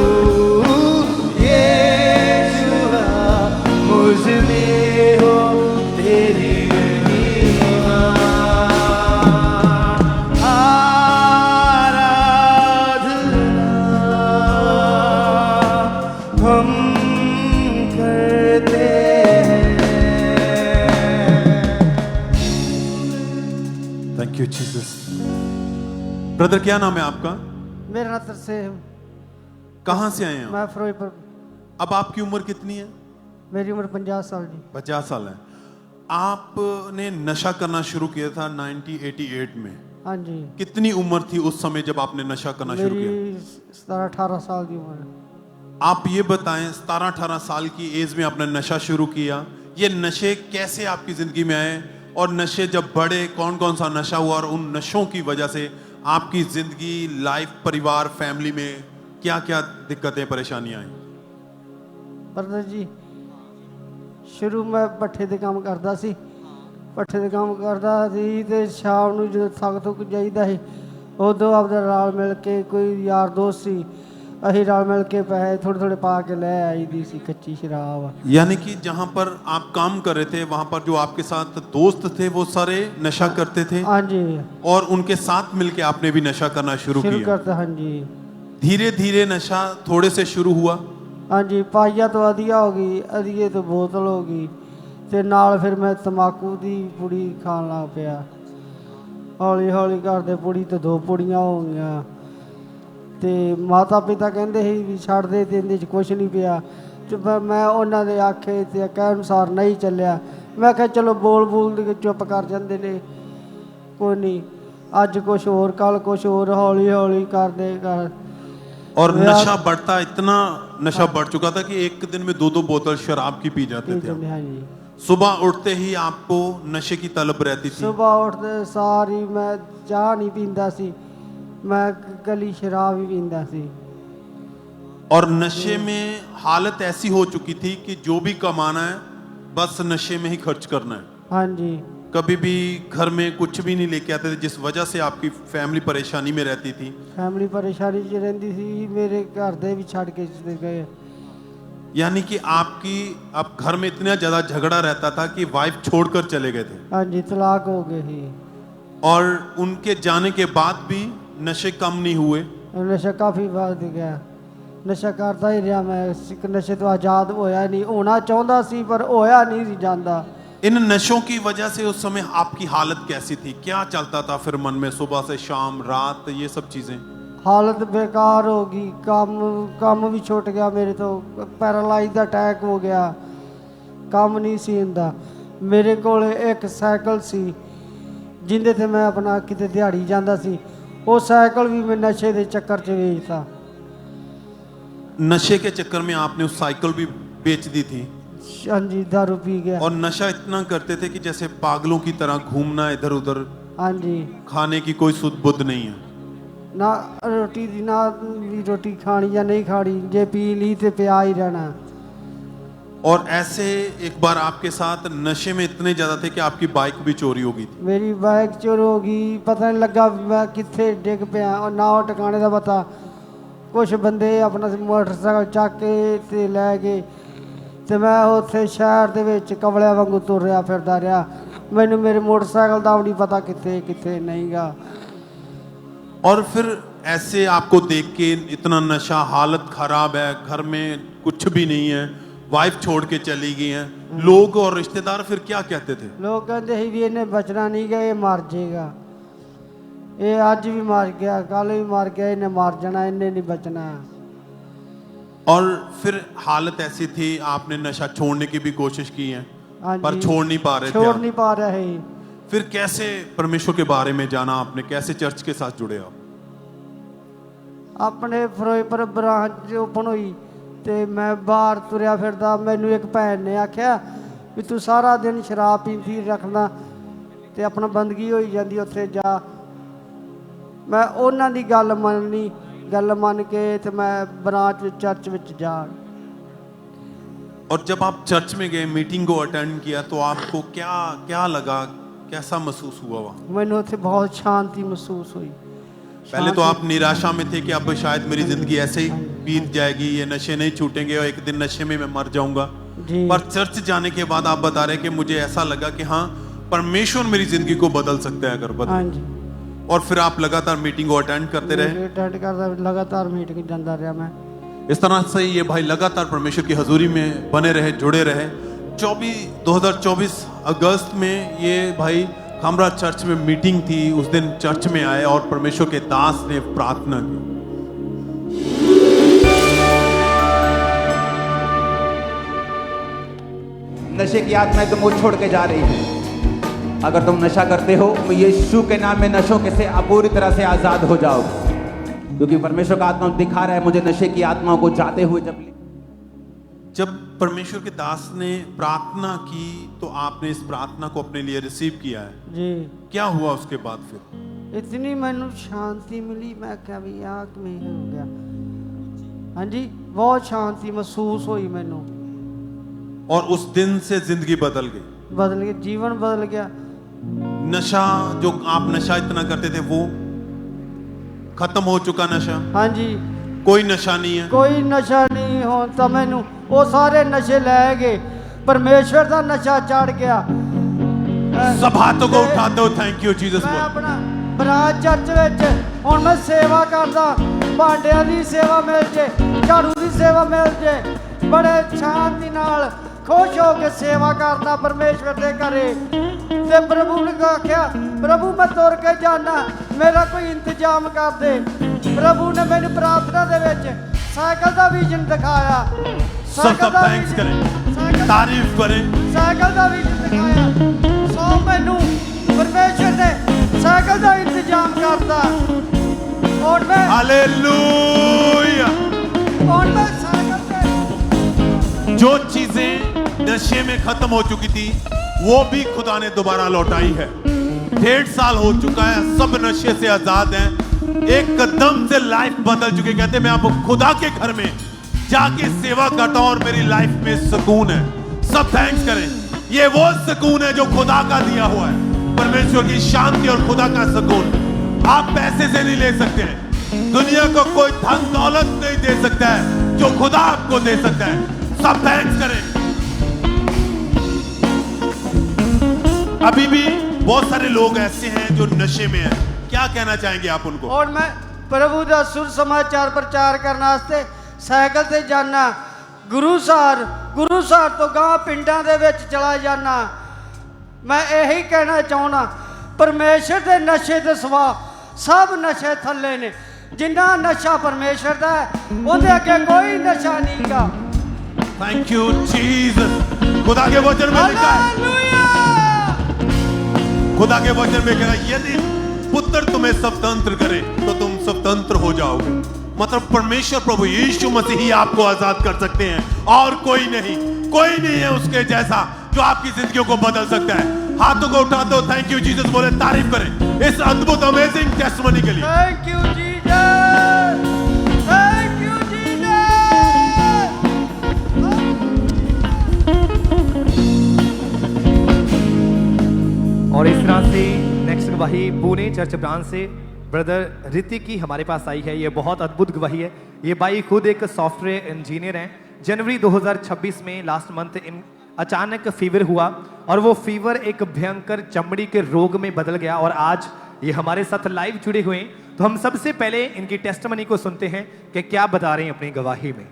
यीशुआ मुझ में हो तेरी महिमा। हम करते थैंक यू जीसस। ब्रदर क्या नाम है आपका? मेरा नाम से कहाँ से आए हैं आप? मैं फिरोजपुर। अब आपकी उम्र कितनी है? मेरी उम्र 50 साल जी। 50 साल है। आपने नशा करना शुरू किया था 1988 में। हाँ जी। कितनी उम्र थी उस समय जब आपने नशा करना शुरू किया? मेरी 17-18 साल की उम्र है। आप ये बताएं, 17-18 साल की एज में आपने नशा शुरू किया, ये नशे कैसे आपकी जिंदगी में आए और नशे जब बढ़े कौन कौन सा नशा हुआ और उन नशों की वजह से आपकी जिंदगी, लाइफ, परिवार, फैमिली में क्या क्या दिक्कतें, परेशानियां आई? ਬਰਦਰ ਜੀ ਸ਼ੁਰੂ ਮੈਂ ਪੱਠੇ ਦੇ ਕੰਮ ਕਰਦਾ ਸੀ। ਪੱਠੇ ਦੇ ਕੰਮ ਕਰਦਾ ਸੀ ਤੇ ਸ਼ਾਮ ਨੂੰ ਜਦੋਂ ਥੱਕ ਥੁੱਕ ਜਾਈਦਾ ਸੀ ਉਦੋਂ ਆਪਦਾ ਰਲ ਮਿਲ ਕੇ ਕੋਈ ਯਾਰ ਦੋਸਤ ਸੀ, ਅਸੀਂ ਰਲ ਮਿਲ ਕੇ ਪੈਸੇ ਥੋੜੇ ਥੋੜੇ ਪਾ के ਲੈ ਆਈਦੀ ਸੀ ਕੱਚੀ शराब। यानी कि जहां पर आप काम कर रहे थे वहां पर जो आपके साथ दोस्त थे वो सारे नशा करते थे? हाँ जी। और उनके साथ मिलके आपने भी नशा करना शुरू किया? करता। हाँ जी। धीरे धीरे नशा थोड़े से शुरू हुआ? हाँ जी। पाइया तो अधिया हो गई, अधिए तो बोतल हो गई, ਤੇ ਨਾਲ ਫਿਰ ਮੈਂ ਤਮਾਕੂ ਦੀ ਪੁੜੀ ਖਾਣ ਲੱਗ ਪਿਆ। ਹੌਲੀ ਹੌਲੀ ਕਰਦੇ ਪੁੜੀ ਤੇ 2 ਪੁੜੀਆਂ ਹੋ ਗਈਆਂ ਤੇ ਮਾਤਾ ਪਿਤਾ ਕਹਿੰਦੇ ਸੀ ਵੀ ਛੱਡ ਦੇ ਤੇ ਇਹਦੇ 'ਚ ਕੁਛ ਨਹੀਂ ਪਿਆ ਤੇ ਮੈਂ ਉਹਨਾਂ ਦੇ ਆਖੇ ਤੇ ਕਹਿ ਅਨੁਸਾਰ ਨਹੀਂ ਚੱਲਿਆ। ਮੈਂ ਕਿਹਾ ਚਲੋ ਬੋਲ ਕੇ ਚੁੱਪ ਕਰ ਜਾਂਦੇ ਨੇ, ਕੋਈ ਨਹੀਂ ਅੱਜ ਕੁਛ ਹੋਰ ਕੱਲ कुछ और हौली हौली करते कर। और नशा बढ़ता, इतना नशा बढ़ चुका था कि एक दिन में 2-2 बोतल शराब की पी जाते थे। हाँ जी। सुबह उठते ही आपको नशे की तलब रहती थी? सुबह उठते सारी मैं चाह नहीं पींदा सी, मैं गली शराब ही पींदा सी। और नशे में हालत ऐसी हो चुकी थी कि जो भी कमाना है बस नशे में ही खर्च करना है। हाँ जी। कभी भी घर में कुछ भी नहीं लेके आते थे, जिस वजह से आपकी फैमिली परेशानी में रहती थी। फैमिली परेशानी च रहिंदी सी, मेरे घर दे भी छड़ के चले गए। यानी कि आपकी अब घर में इतना ज्यादा झगड़ा रहता था कि वाइफ छोड़कर चले गए थे। हाँ जी, तलाक हो गए ही। और उनके जाने के बाद भी नशे कम नहीं हुए? नशा काफ़ी बढ़ गया, नशा करता ही रहा मैं, नशे तो आज़ाद होया नहीं, होना चाहता सी पर होया नहीं सी जाता। इन नशों की वजह से उस समय आपकी हालत कैसी थी? क्या चलता था फिर मन में सुबह से शाम रात, ये सब चीजें? हालत बेकार हो गई, काम भी छुट गया मेरे तो, पैरालाइज का अटैक हो गया, काम नहीं सी हुंदा। मेरे कोल एक साइकिल सी जिंदे ते मैं अपना किते दिहाड़ी जांदा सी, वो साइकिल भी मैं नशे के चक्कर च बेचता। नशे के चक्कर में आपने उस साइकिल भी बेच दी थी? हाँ जी, दारू पी गया। और नशा इतना करते थे कि जैसे पागलों की तरह घूमना इधर उधर। हाँ जी। खाने की कोई सुध बुध नहीं है? ना रोटी दी ना भी रोटी खानी या नहीं खानी, जे पी ली तो पिया ही रहना। और ऐसे एक बार आपके साथ नशे में इतने ज्यादा थे कि आपकी बाइक भी चोरी हो गई थी? मेरी बाइक चोरी हो गई, पता नहीं लगा मैं किथे डिग पिया और ना वो ठिकाने का पता। कुछ बंदे अपना मोटरसाइकिल चक के ते लै गए ਤੇ मैं उत्थे शहर दे विच कवलिया वांगू तुरिया फिरदा रहा, मैनू मेरे मोटरसाइकिल दा भी नहीं पता किथे किथे नहीं गा। और फिर ऐसे आपको देख के इतना नशा, हालत खराब है, घर में कुछ भी नहीं है, वाइफ छोड़ के चली गई है, लोग और रिश्तेदार फिर क्या कहते थे? लोग कहते ही भी इन्हें बचना नहीं गया, ये मर जाएगा, ये अज भी मर गया, कल भी मर गया, इन्हें मर जाना, इन्हें नहीं बचना। और फिर हालत ऐसी थी, आपने नशा छोड़ने की भी कोशिश की है पर छोड़ नहीं पा रहे थे? छोड़ नहीं पा रहे। फिर कैसे परमेश्वर के बारे में जाना आपने, कैसे चर्च के साथ जुड़े आप? अपने फिरोजपुर ब्रांच ओपन हुई तो मैं बाहर तुरया फिरदा, मैनू एक भैन ने आख्या भी तू सारा दिन शराब पीती रखना तो अपना बंदगी हो जाती, उत्थे जा। मैं उन्हां दी गल मननी, गल मन के तो मैं ब्रांच चर्च विच जा। और जब आप चर्च में गए, मीटिंग को अटेंड किया, तो आपको क्या क्या लगा, कैसा महसूस हुआ वहाँ? मैनू उत्थे बहुत शांति महसूस हुई। पहले तो आप निराशा में थे कि अब शायद मेरी जिंदगी ऐसे ही बीत जाएगी, ये नशे नहीं छूटेंगे और एक दिन नशे में मैं मर जाऊंगा। पर चर्च जाने के बाद आप बता रहे कि मुझे ऐसा लगा कि हाँ, परमेश्वर मेरी जिंदगी को बदल सकता है अगर बदल। हाँ जी। और फिर आप लगातार मीटिंग को अटेंड करते रहे? अटेंड करता, लगातार मीटिंग जाता रहा मैं। इस तरह से ये भाई लगातार परमेश्वर की हजूरी में बने रहे, जुड़े रहे। 2024 अगस्त में ये भाई खामरा चर्च में मीटिंग थी, उस दिन चर्च में आए और परमेश्वर के दास ने प्रार्थना की। नशे की आत्माएं तुमको छोड़ के जा रही है। अगर तुम नशा करते हो तो यीशु के नाम में नशों के से पूरी तरह से आजाद हो जाओगे, क्योंकि परमेश्वर का आत्मा दिखा रहा है मुझे नशे की आत्माओं को जाते हुए। जब परमेश्वर के दास ने प्रार्थना की तो आपने इस प्रार्थना को अपने लिए रिसीव किया है जी। क्या हुआ उसके बाद? फिर इतनी मैनू शांति मिली, मैं क्या भी आग में हो गया। हाँ जी, बहुत शांति महसूस हुई मैनू। और उस दिन से जिंदगी बदल गई? बदल गया, जीवन बदल गया। नशा, जो आप नशा इतना करते थे वो खत्म हो चुका नशा? हाँ जी। कोई नशा नहीं है? कोई नशा नहीं होता मैनू, वो सारे नशे लै गए, परमेश्वर का नशा चढ़ गया। सब हाथों को उठाते हो, थैंक यू जीसस। मैं अपना ब्रांच चर्च विच हुण मैं सेवा करदा, भांडियां दी सेवा मिल जे, झाड़ू दी सेवा मिल जे, बड़े शांति नाल खुश हो के सेवा करना परमेश्वर दे घरे। ते प्रभु ने आख्या प्रभु मैं तुर के जाना मेरा कोई इंतजाम कर दे। प्रभु ने मैंने प्रार्थना दे विच साइकिल का विजन दिखाया। सब थैंक्स करें, तारीफ करें। साइकिल का विजन दिखाया। सो मैनू परमेश्वर ने साइकिल का इंतजाम करता। और मैं हालेलुया। और मैं साइकिल पे जो चीजें नशे में खत्म हो चुकी थी वो भी खुदा ने दोबारा लौटाई है। 1.5 साल हो चुका है, सब नशे से आजाद हैं, एक कदम से लाइफ बदल चुके। कहते मैं अब खुदा के घर में जाके सेवा करता हूं और मेरी लाइफ में सुकून है। सब थैंक्स करें। ये वो सुकून है जो खुदा का दिया हुआ है, परमेश्वर की शांति और खुदा का सुकून। आप पैसे से नहीं ले सकते हैं, दुनिया को कोई धन दौलत नहीं दे सकता है जो खुदा आपको दे सकता है। सब थैंक्स करें। अभी भी बहुत सारे लोग ऐसे हैं जो नशे में हैं, क्या कहना चाहेंगे आप उनको? और मैं प्रभु का सुर समाचार प्रचार करने वास्ते साइकिल से जाना। गुरुसार तो गांव पिंडां दे विच चला जाना। मैं यही कहना चाहना परमेश्वर के नशे के सिवा सब नशे थले ने। जिन्ना नशा परमेश्वर का है उहदे अगे कोई नशा नहीं का। Thank you Jesus. खुदा के वचन में लिखा है, खुदा के वचन में कहा यदि पुत्र तुम्हें स्वतंत्र करे तो तुम स्वतंत्र हो जाओगे। मतलब परमेश्वर प्रभु यीशु मसीह ही आपको आजाद कर सकते हैं और कोई नहीं है उसके जैसा जो आपकी जिंदगियों को बदल सकता है। हाथों को उठा दो, थैंक यू जीसस बोले, तारीफ करें इस अद्भुत अमेजिंग टेस्टिमनी के लिए। Thank you Jesus, thank you Jesus. और इस तरह से नेक्स्ट गवाही पुणे चर्च ब्रांच से ब्रदर ऋतिक की हमारे पास आई है। ये बहुत अद्भुत गवाही है। ये भाई खुद एक सॉफ्टवेयर इंजीनियर हैं। जनवरी 2026 में लास्ट मंथ इन अचानक फीवर हुआ और वो फीवर एक भयंकर चमड़ी के रोग में बदल गया और आज ये हमारे साथ लाइव जुड़े हुए हैं। तो हम सबसे पहले इनकी टेस्टिमनी को सुनते हैं कि क्या बता रहे हैं अपनी गवाही में।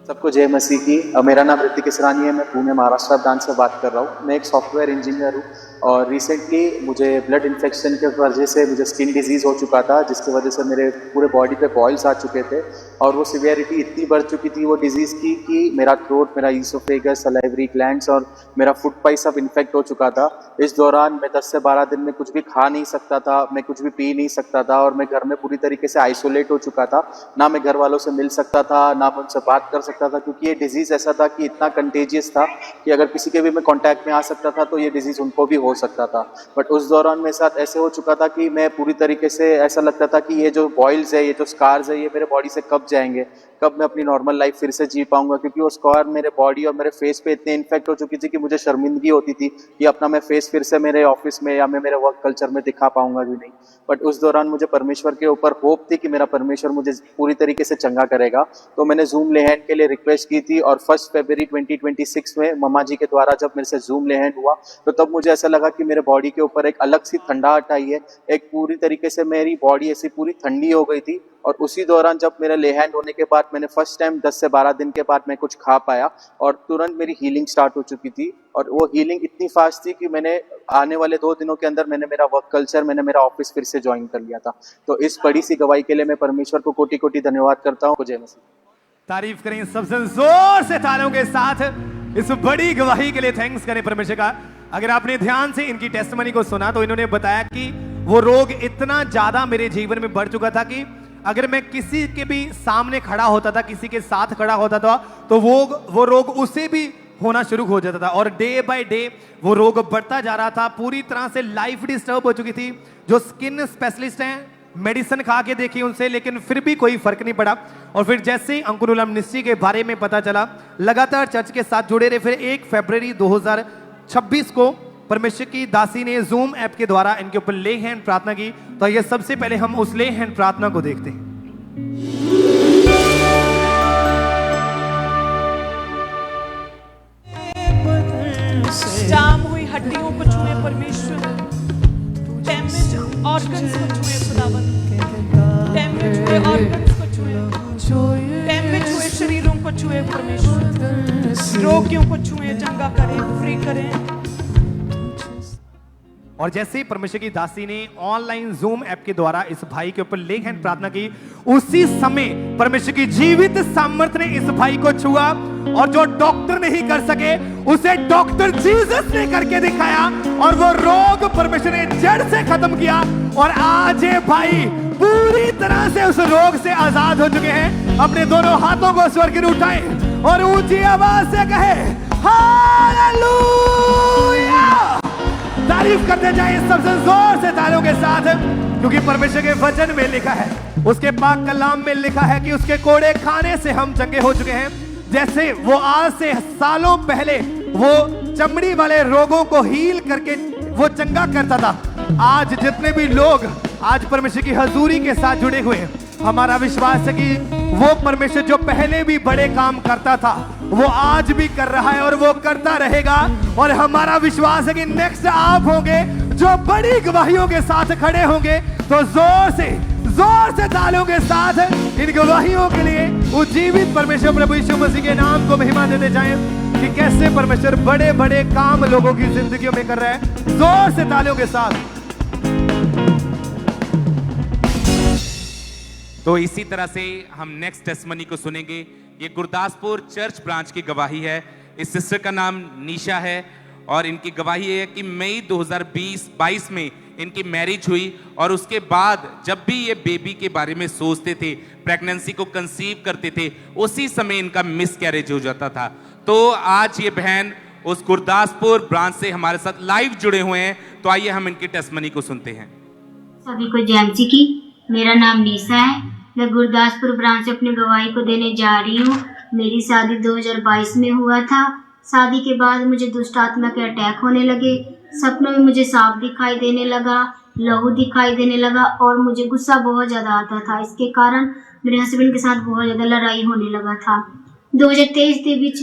सबको जय मसीह की। मेरा नाम ऋतिक इसरानी है। मैं पुणे महाराष्ट्र ब्रांच से बात कर रहा हूँ। मैं एक सॉफ्टवेयर इंजीनियर हूँ और रिसेंटली मुझे ब्लड इन्फेक्शन के वजह से मुझे स्किन डिजीज़ हो चुका था, जिसकी वजह से मेरे पूरे बॉडी पे बॉयल्स आ चुके थे और वो सिवियरिटी इतनी बढ़ चुकी थी वो डिजीज़ की कि मेरा थ्रोट, मेरा ईसोफेगस, सलाइवरी ग्लैंड्स और मेरा फूड पाइप सब इन्फेक्ट हो चुका था। इस दौरान मैं 10 से 12 दिन में कुछ भी खा नहीं सकता था, मैं कुछ भी पी नहीं सकता था और मैं घर में पूरी तरीके से आइसोलेट हो चुका था। ना मैं घर वालों से मिल सकता था, ना मैं उनसे बात कर सकता था, क्योंकि ये डिजीज़ ऐसा था कि इतना कंटेजियस था कि अगर किसी के भी मैं कॉन्टैक्ट में आ सकता था तो ये डिजीज़ उनको भी हो सकता था। बट उस दौरान मेरे साथ ऐसे हो चुका था कि मैं पूरी तरीके से ऐसा लगता था कि ये जो बॉइल्स है, ये जो स्कार्स है, ये मेरे बॉडी से कब जाएंगे, कब मैं अपनी नॉर्मल लाइफ फिर से जी पाऊंगा, क्योंकि वो स्कार मेरे बॉडी और मेरे फेस पे इतने इन्फेक्ट हो चुकी थी कि मुझे शर्मिंदगी होती थी कि अपना मैं फेस फिर से मेरे ऑफिस में या मैं मेरे वर्क कल्चर में दिखा पाऊंगा भी नहीं। बट उस दौरान मुझे परमेश्वर के ऊपर होप थी कि मेरा परमेश्वर मुझे पूरी तरीके से चंगा करेगा। तो मैंने जूम लेहैंड के लिए रिक्वेस्ट की थी और 1 फरवरी 2026 में मम्मा जी के द्वारा जब मेरे से जूम लेहैंड हुआ तो तब मुझे ऐसा लगा कि मेरे बॉडी के ऊपर एक अलग सी ठंडाहट आई है। एक पूरी तरीके से मेरी बॉडी ऐसी पूरी ठंडी हो गई थी और उसी दौरान जब मेरा लेहैंड होने के बाद मैंने फर्स्ट टाइम 10 से 12 दिन के बाद मैं कुछ खा पाया और तुरंत मेरी हीलिंग स्टार्ट हो चुकी थी। और वो हीलिंग इतनी फास्ट थी कि मैंने आने वाले 2 दिनों के अंदर मैंने मेरा वर्क कल्चर, मैंने मेरा ऑफिस फिर से ज्वाइन कर लिया था। तो इस बड़ी सी गवाही के लिए मैं परमेश्वर को कोटि कोटि धन्यवाद करता हूँ। जय मसीह। तारीफ करें सबसे जोर से तालियों के साथ इस बड़ी गवाही के लिए। थैंक्स करें परमेश्वर का। अगर आपने ध्यान से इनकी टेस्टिमनी को सुना तो इन्होंने बताया कि वो रोग इतना ज्यादा मेरे जीवन में बढ़ चुका था कि अगर मैं किसी के भी सामने खड़ा होता था, किसी के साथ खड़ा होता था तो वो रोग उसे भी होना शुरू हो जाता था और डे बाय डे वो रोग बढ़ता जा रहा था। पूरी तरह से लाइफ डिस्टर्ब हो चुकी थी। जो स्किन स्पेशलिस्ट हैं, मेडिसिन खा के देखी उनसे, लेकिन फिर भी कोई फर्क नहीं पड़ा। और फिर जैसे ही अंकुर मिनिस्ट्री के बारे में पता चला, लगातार चर्च के साथ जुड़े रहे। फिर 1 फरवरी 2026 को परमेश्वर की दासी ने जूम ऐप के द्वारा इनके ऊपर ले हैंड प्रार्थना की। तो ये सबसे पहले हम उस ले हैंड प्रार्थना को देखते हैं। जाम हुई हड्डियों को छुए परमेश्वर, डैमेज ऑर्गन्स को छुए खुदावन, डैमेज हुए रोगियों को छुएं, चंगा करें, फ्री करें। और जैसे ही परमेश्वर की दासी ने ऑनलाइन जूम ऐप के द्वारा इस भाई के ऊपर लेग हैंड प्रार्थना की, उसी समय परमेश्वर की जीवित सामर्थ्य ने इस भाई को छुआ, और जो डॉक्टर नहीं कर सके उसे डॉक्टर जीसस ने करके दिखाया, और वो रोग परमेश्वर ने जड़ से खत्म किया। और आज ये भाई पूरी तरह से उस रोग से आजाद हो चुके हैं। अपने दोनों हाथों को स्वर्ग में उठाएं और ऊंची आवाज से कहे हालेलुया। तारीफ करते जाए सबसे जोर से तालियों के साथ, क्योंकि परमेश्वर के वचन में लिखा है, उसके पाक कलाम में लिखा है कि उसके कोड़े खाने से हम चंगे हो चुके हैं। जैसे वो आज से सालों पहले वो चमड़ी वाले रोगों को हील करके वो चंगा करता था, आज जितने भी लोग आज परमेश्वर की हजूरी के साथ जुड़े हुए हैं, हमारा विश्वास है कि वो परमेश्वर जो पहले भी बड़े काम करता था वो आज भी कर रहा है और वो करता रहेगा। और हमारा विश्वास है कि नेक्स्ट आप होंगे जो बड़ी गवाहियों के साथ खड़े होंगे। तो जोर से तालियों के साथ इन गवाहियों के लिए उज्जीवित परमेश्वर प्रभु यीशु मसीह के नाम को महिमा देते जाएं कि कैसे परमेश्वर बड़े बड़े काम लोगों की जिंदगियों में कर रहा है। जोर से तालियों के साथ। तो इसी तरह से हम नेक्स्ट टेस्टमनी को सुनेंगे। ये गुरदासपुर चर्च ब्रांच की गवाही है। इस सिस्टर का नाम निशा है और इनकी गवाही है कि मई 2022 में इनकी मैरिज हुई, और उसके बाद जब भी ये बेबी के बारे में सोचते थे, प्रेगनेंसी को कंसीव करते थे, उसी समय इनका मिस कैरेज हो जाता था। तो आज ये बहन उस गुरदासपुर ब्रांच से हमारे साथ लाइव जुड़े हुए हैं। तो आइए हम इनकी टेस्टमनी को सुनते हैं। सभी को जय मसीह की। मेरा नाम निशा है। मैं गुरदासपुर ब्रांच से अपनी गवाही को देने जा रही हूँ। मेरी शादी 2022 में हुआ था। शादी के बाद मुझे दुष्ट आत्मा के अटैक होने लगे। सपनों में मुझे सांप दिखाई देने लगा, लहू दिखाई देने लगा, और मुझे गुस्सा बहुत ज़्यादा आता था। इसके कारण मेरे हस्बैंड के साथ बहुत ज़्यादा लड़ाई होने लगा था। 2023 के बीच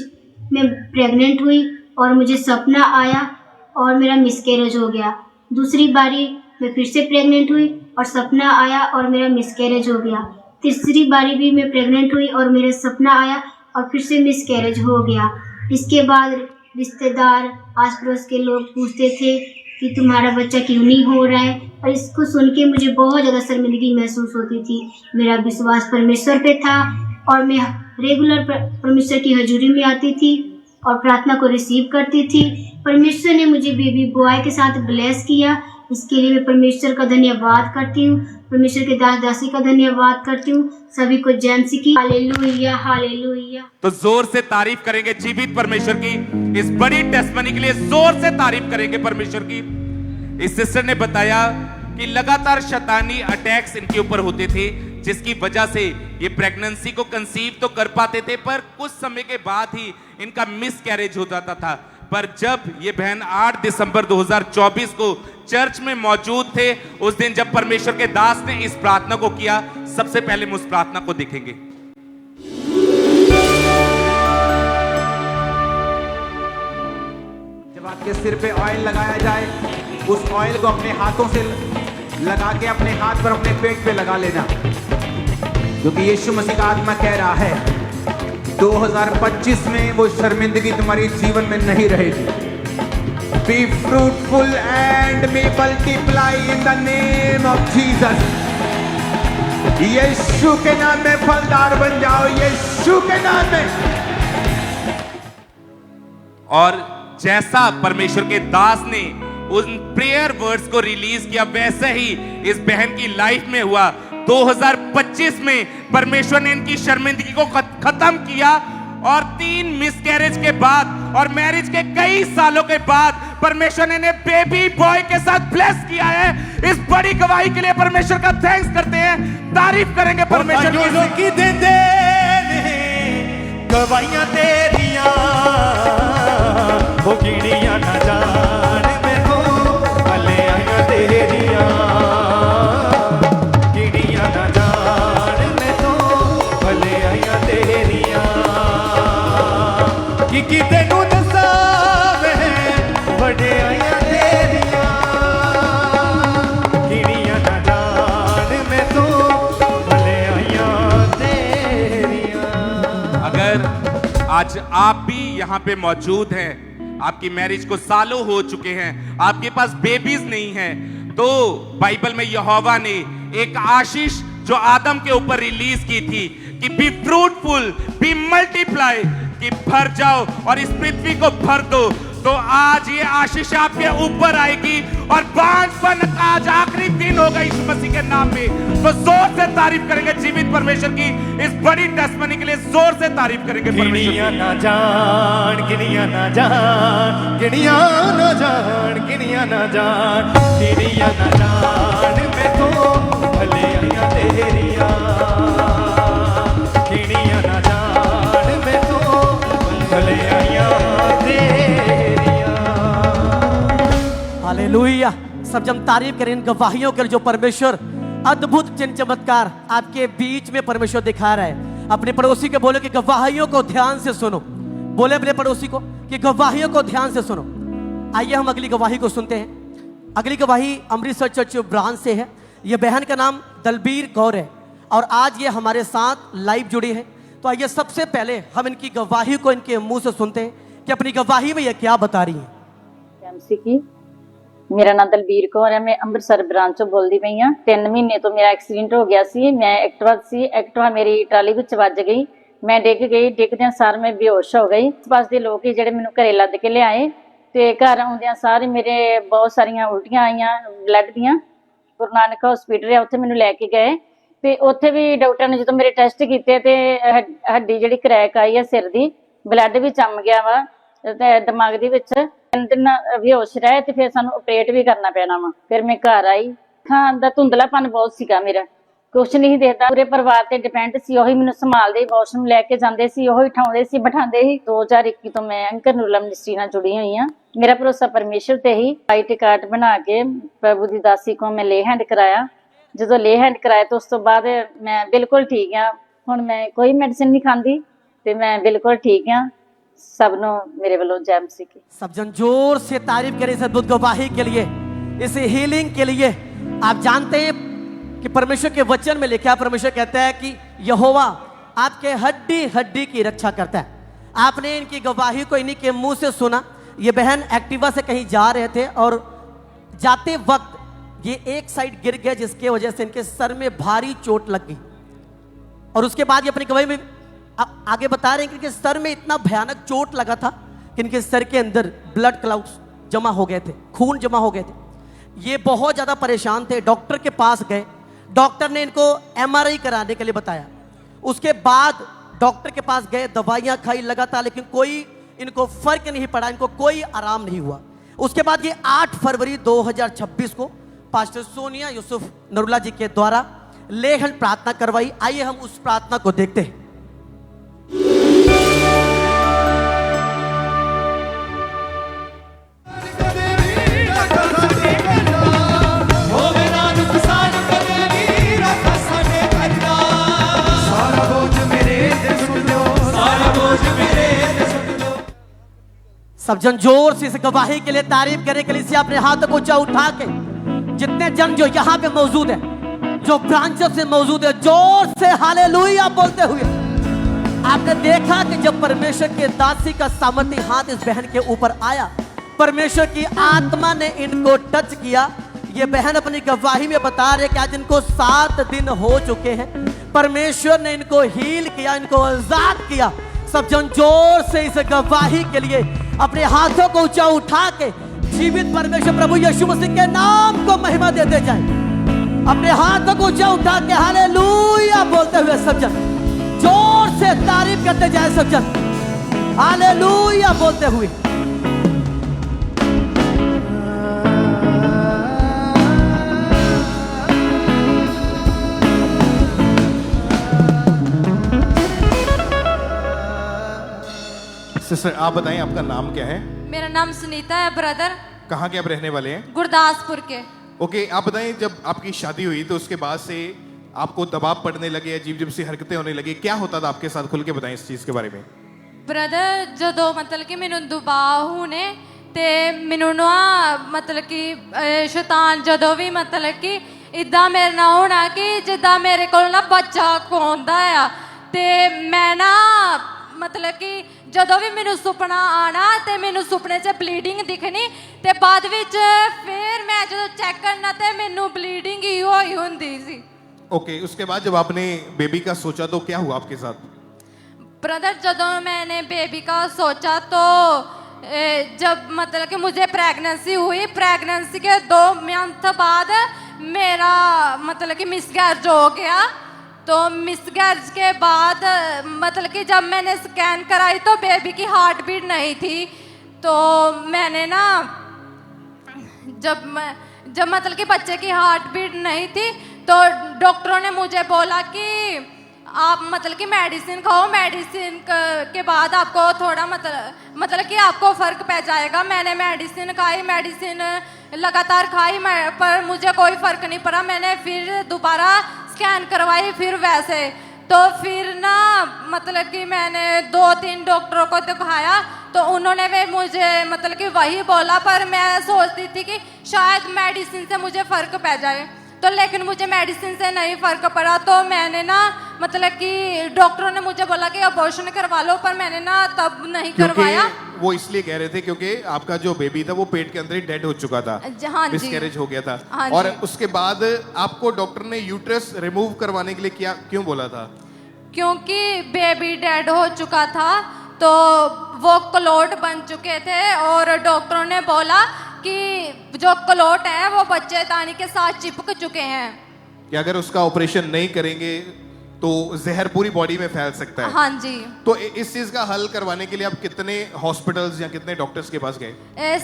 मैं प्रेग्नेंट हुई और मुझे सपना आया और मेरा मिसकैरेज हो गया। दूसरी बारी मैं फिर से प्रेग्नेंट हुई और सपना आया और मेरा मिसकैरेज हो गया। तीसरी बारी भी मैं प्रेग्नेंट हुई और मेरा सपना आया और फिर से मिसकैरेज हो गया। इसके बाद रिश्तेदार, आस पड़ोस के लोग पूछते थे कि तुम्हारा बच्चा क्यों नहीं हो रहा है, और इसको सुन के मुझे बहुत ज़्यादा शर्मिंदगी महसूस होती थी। मेरा विश्वास परमेश्वर पे था और मैं रेगुलर परमेश्वर की हजूरी में आती थी और प्रार्थना को रिसीव करती थी। परमेश्वर ने मुझे बेबी बॉय के साथ ब्लेस किया। इसके लिए मैं परमेश्वर का धन्यवाद करती हूँ, परमेश्वर के दास दासी का धन्यवाद करती हूँ। सभी को जय मसीह की। Hallelujah hallelujah. तो जोर से तारीफ करेंगे जीवित परमेश्वर की। इस बड़ी टेस्टमनी के लिए जोर से तारीफ करेंगे परमेश्वर की। इस सिस्टर ने बताया कि लगातार शैतानी अटैक्स इनके ऊपर होते थे, जिसकी वजह से ये प्रेगनेंसी को कंसीव तो कर पाते थे, पर कुछ समय के बाद ही इनका मिस कैरेज हो जाता था। पर जब ये बहन 8 दिसंबर 2024 को चर्च में मौजूद थे, उस दिन जब परमेश्वर के दास ने इस प्रार्थना को किया, सबसे पहले हम उस प्रार्थना को देखेंगे। जब आपके सिर पे ऑयल लगाया जाए, उस ऑयल को अपने हाथों से लगा के अपने हाथ पर अपने पेट पे लगा लेना, क्योंकि यीशु मसीह का आत्मा कह रहा है 2025 में वो शर्मिंदगी तुम्हारी जीवन में नहीं रहेगी। Be fruitful and be multiply in the name of Jesus। यीशु के नाम में फलदार बन जाओ, यीशु के नाम में। और जैसा परमेश्वर के दास ने उन प्रेयर वर्ड्स को रिलीज किया, वैसे ही इस बहन की लाइफ में हुआ। 2025 में परमेश्वर ने इनकी शर्मिंदगी को खत्म किया, और 3 मिसकैरेज के बाद और मैरिज के कई सालों के बाद परमेश्वर ने इन्हें बेबी बॉय के साथ ब्लेस किया है। इस बड़ी गवाही के लिए परमेश्वर का थैंक्स करते हैं, तारीफ करेंगे परमेश्वर की। देंदे गवाहियां तेरियां हो गिणियां ना जान में हो, भले आइयां तेरियां गिणियां ना जान में तो, भले आइयां तेरियां कि तेनू दसावे बड़े आइयां तेरियां गिणियां ना जान में तो, भले आइयां तेरियां। अगर आज आप भी यहाँ पे मौजूद हैं, आपकी मैरिज को सालों हो चुके हैं, आपके पास बेबीज नहीं है, तो बाइबल में यहोवा ने एक आशीष जो आदम के ऊपर रिलीज की थी कि बी फ्रूटफुल, बी मल्टीप्लाई, कि भर जाओ और इस पृथ्वी को भर दो, तो आज ये आशीष आपके ऊपर आएगी और बांझपन का आज आखिरी दिन होगा यीशु मसीह के नाम में। तो जोर से तारीफ करेंगे जीवित परमेश्वर की इस बड़ी टेस्टमनी के लिए, जोर से तारीफ करेंगे परमेश्वर की। गिनिया ना जान, गिनिया ना जान, गिनिया ना जान, गिनिया ना जान, गिनिया ना जान, मैं तो भले आया तेरिया, गिनिया ना जान, मैं तो भले आया तेरिया। हालेलुया। सब जब तारीफ करें इन गवाहियों के लिए जो परमेश्वर अद्भुत चिन्ह चमत्कार आपके बीच में परमेश्वर दिखा रहा है। अपने पड़ोसी को बोलो कि गवाहियों को ध्यान से सुनो। बोले अपने पड़ोसी को कि गवाहियों को ध्यान से सुनो। आइए हम अगली गवाही को सुनते हैं। अगली गवाही अमृतसर चर्च ब्रांच से है। ये बहन का नाम दलबीर कौर है और आज ये हमारे साथ लाइव जुड़ी है। तो आइए सबसे पहले हम इनकी गवाही को इनके मुंह से सुनते हैं कि अपनी गवाही में ये क्या बता रही है। मेरा नाम दलबीर कौर है, मैं ਅੰਮ੍ਰਿਤਸਰ ब्रांच चों बोलदी पई हां। 3 महीने तो मेरा एक्सीडेंट हो गया सी। मैं एक्टिवा मेरी ट्राली विच वज गई, मैं डिग गई। डिगदियां सार मैं बेहोश हो गई। आस-पास दे लोग जिहड़े मैनूं घरे लद के लिआए ते घर आउंदियां सारे मेरे बहुत सारियां उल्टियां आईयां ब्लड दियां। गुरु नानक हॉस्पिटल है उत्थे मैनूं लैके गए ते उत्थे भी डॉक्टर ने जदों मेरे टेस्ट कीते ते हड्डी जिहड़ी क्रैक आई है सिर दी, ब्लड भी जम गया वा ते दिमाग दे विच। 3 दिन बेहोश रहे ते फिर सानू ऑपरेट भी करना पैना वा। फिर मैं घर आई, खान दा धुंधलापन बहुत सीगा, मेरा कुछ नहीं देखदा। पूरे परिवार ते डिपेंड सी, ओही मैनूं संभालदे, वॉशरूम लैके जांदे सी, ओही उठाउंदे सी, बिठांदे ही। 2021 तो मैं एंकर नूरला मिनिस्ट्री नाल जुड़ी हुई हां। मेरा भरोसा परमेश्वर ते ही। आईटी कार्ड बना के प्रभु दी दासी को मैं ले हैंड कराया। जदों ले हैंड कराया तो उस तो बाद मैं बिल्कुल ठीक हां। हुण मैं कोई मेडिसिन नहीं खांदी ते मैं बिल्कुल ठीक हां। सबनो मेरे वालों जय मसीह की। सब जन जोर से तारीफ करें इस अद्भुत गवाही के लिए, इस हीलिंग के लिए। आप जानते हैं कि परमेश्वर के वचन में लिखा है, परमेश्वर कहता है कि यहोवा आपके हड्डी हड्डी की रक्षा करता है। आपने इनकी गवाही को इन्हीं के मुंह से सुना। ये बहन एक्टिवा से कहीं जा रहे थे और जाते वक्त ये एक साइड गिर गए, जिसके वजह से इनके सर में भारी चोट लग गई। और उसके बाद ये अपनी गवाही में आगे बता रहे हैं कि इनके सर में इतना भयानक चोट लगा था कि इनके सर के अंदर ब्लड क्लाउड्स जमा हो गए थे, खून जमा हो गए थे। ये बहुत ज़्यादा परेशान थे। डॉक्टर के पास गए, डॉक्टर ने इनको MRI कराने के लिए बताया। उसके बाद डॉक्टर के पास गए, दवाइयाँ खाई लगातार, लेकिन कोई इनको फर्क नहीं पड़ा, इनको कोई आराम नहीं हुआ। उसके बाद ये 8 फरवरी 2026 को पास्टर सोनिया यूसुफ नरुला जी के द्वारा लेहन प्रार्थना करवाई। आइए हम उस प्रार्थना को देखते हैं। सब जन जोर से इस गवाही के लिए तारीफ करने के लिए इसे अपने हाथों को ऊंचा उठा के, जितने जन जो यहाँ पे मौजूद है, जो ब्रांचेस से मौजूद है, जोर से हालेलुया बोलते हुए। आपने देखा कि जब परमेश्वर के दासी का सामर्थ्य हाथ इस बहन के ऊपर आया, परमेश्वर की आत्मा ने इनको टच किया। ये बहन अपनी गवाही में बता रहे कि आज इनको 7 दिन हो चुके हैं। परमेश्वर ने इनको हील किया, इनको आजाद किया। सब जन जोर से इस गवाही के लिए अपने हाथों को ऊंचा उठा के जीवित परमेश्वर प्रभु यीशु मसीह के नाम को महिमा देते जाए। अपने हाथों को ऊंचा उठा के हालेलुया बोलते हुए सब जन जोर से तारीफ करते जाए। सब जन हालेलुया बोलते हुए। सिस्टर आप बताएं आपका नाम क्या है? मेरा नाम सुनीता है ब्रदर। कहाँ के आप रहने वाले हैं? गुरदासपुर के। ओके, आप बताएं जब आपकी शादी हुई तो उसके बाद से आपको दबाव पड़ने लगे, अजीब अजीब सी हरकतें होने लगी, क्या होता था आपके साथ? खुल के बताएं इस चीज के बारे में। ब्रदर जो मतलब कि मैनू दबाव होने ते मैनू ना मतलब कि शैतान जो भी मतलब कि इदा मेरे ना होना कि जिदा मेरे को ना बच्चा खोंदा आ ते मैं ना मतलब कि ਜਦੋਂ ਵੀ ਮੈਨੂੰ ਸੁਪਨਾ ਆਣਾ ਤੇ ਮੈਨੂੰ ਸੁਪਨੇ 'ਚ ਬਲੀਡਿੰਗ ਦਿਖਣੀ ਤੇ ਬਾਅਦ ਵਿੱਚ ਫਿਰ ਮੈਂ ਜਦੋਂ ਚੈੱਕ ਕਰਨਾ ਤੇ ਮੈਨੂੰ ਬਲੀਡਿੰਗ ਹੀ ਹੋਈ ਹੁੰਦੀ ਸੀ। ओके, उसके बाद जब आपने बेबी का सोचा तो क्या हुआ आपके साथ? ब्रदर ਜਦੋਂ मैंने बेबी का सोचा तो जब मतलब कि मुझे प्रेगनेंसी हुई, प्रेगनेंसी के 2 मंथ बाद मेरा मतलब कि मिसकैरेज हो गया। तो मिसकैरेज के बाद मतलब कि जब मैंने स्कैन कराई तो बेबी की हार्ट बीट नहीं थी। तो मैंने ना जब मतलब कि बच्चे की हार्ट बीट नहीं थी तो डॉक्टरों ने मुझे बोला कि आप मतलब कि मेडिसिन खाओ, मेडिसिन के बाद आपको थोड़ा मतलब कि आपको फ़र्क पड़ जाएगा। मैंने मेडिसिन खाई, मेडिसिन लगातार खाई पर मुझे कोई फ़र्क नहीं पड़ा। मैंने फिर दोबारा स्कैन करवाई, फिर वैसे तो फिर ना मतलब कि मैंने 2-3 डॉक्टरों को दिखाया तो उन्होंने भी मुझे मतलब कि वही बोला, पर मैं सोचती थी कि शायद मेडिसिन से मुझे फ़र्क पड़ जाए। तो लेकिन मुझे मेडिसिन से नहीं फ़र्क पड़ा तो मैंने ना मतलब कि डॉक्टरों ने मुझे बोला कि अबॉर्शन करवा लो, पर मैंने ना तब नहीं करवाया। वो इसलिए कह रहे थे क्योंकि आपका जो बेबी था वो पेट के अंदर ही डेड हो चुका था, हाँ जी, मिसकैरेज हो गया था। हाँ और जी। उसके बाद आपको डॉक्टर ने यूट्रस रिमूव करवाने के लिए क्यों बोला था? क्योंकि बेबी डेड हो चुका था तो वो क्लोट बन चुके थे और डॉक्टरों ने बोला कि जो क्लोट है वो बच्चेदानी के साथ चिपक चुके हैं कि अगर उसका ऑपरेशन नहीं करेंगे तो जहर पूरी बॉडी में फैल सकता है। हाँ जी। तो इस चीज का हल करवाने के लिए आप कितने हॉस्पिटल्स या कितने डॉक्टर्स के पास गए?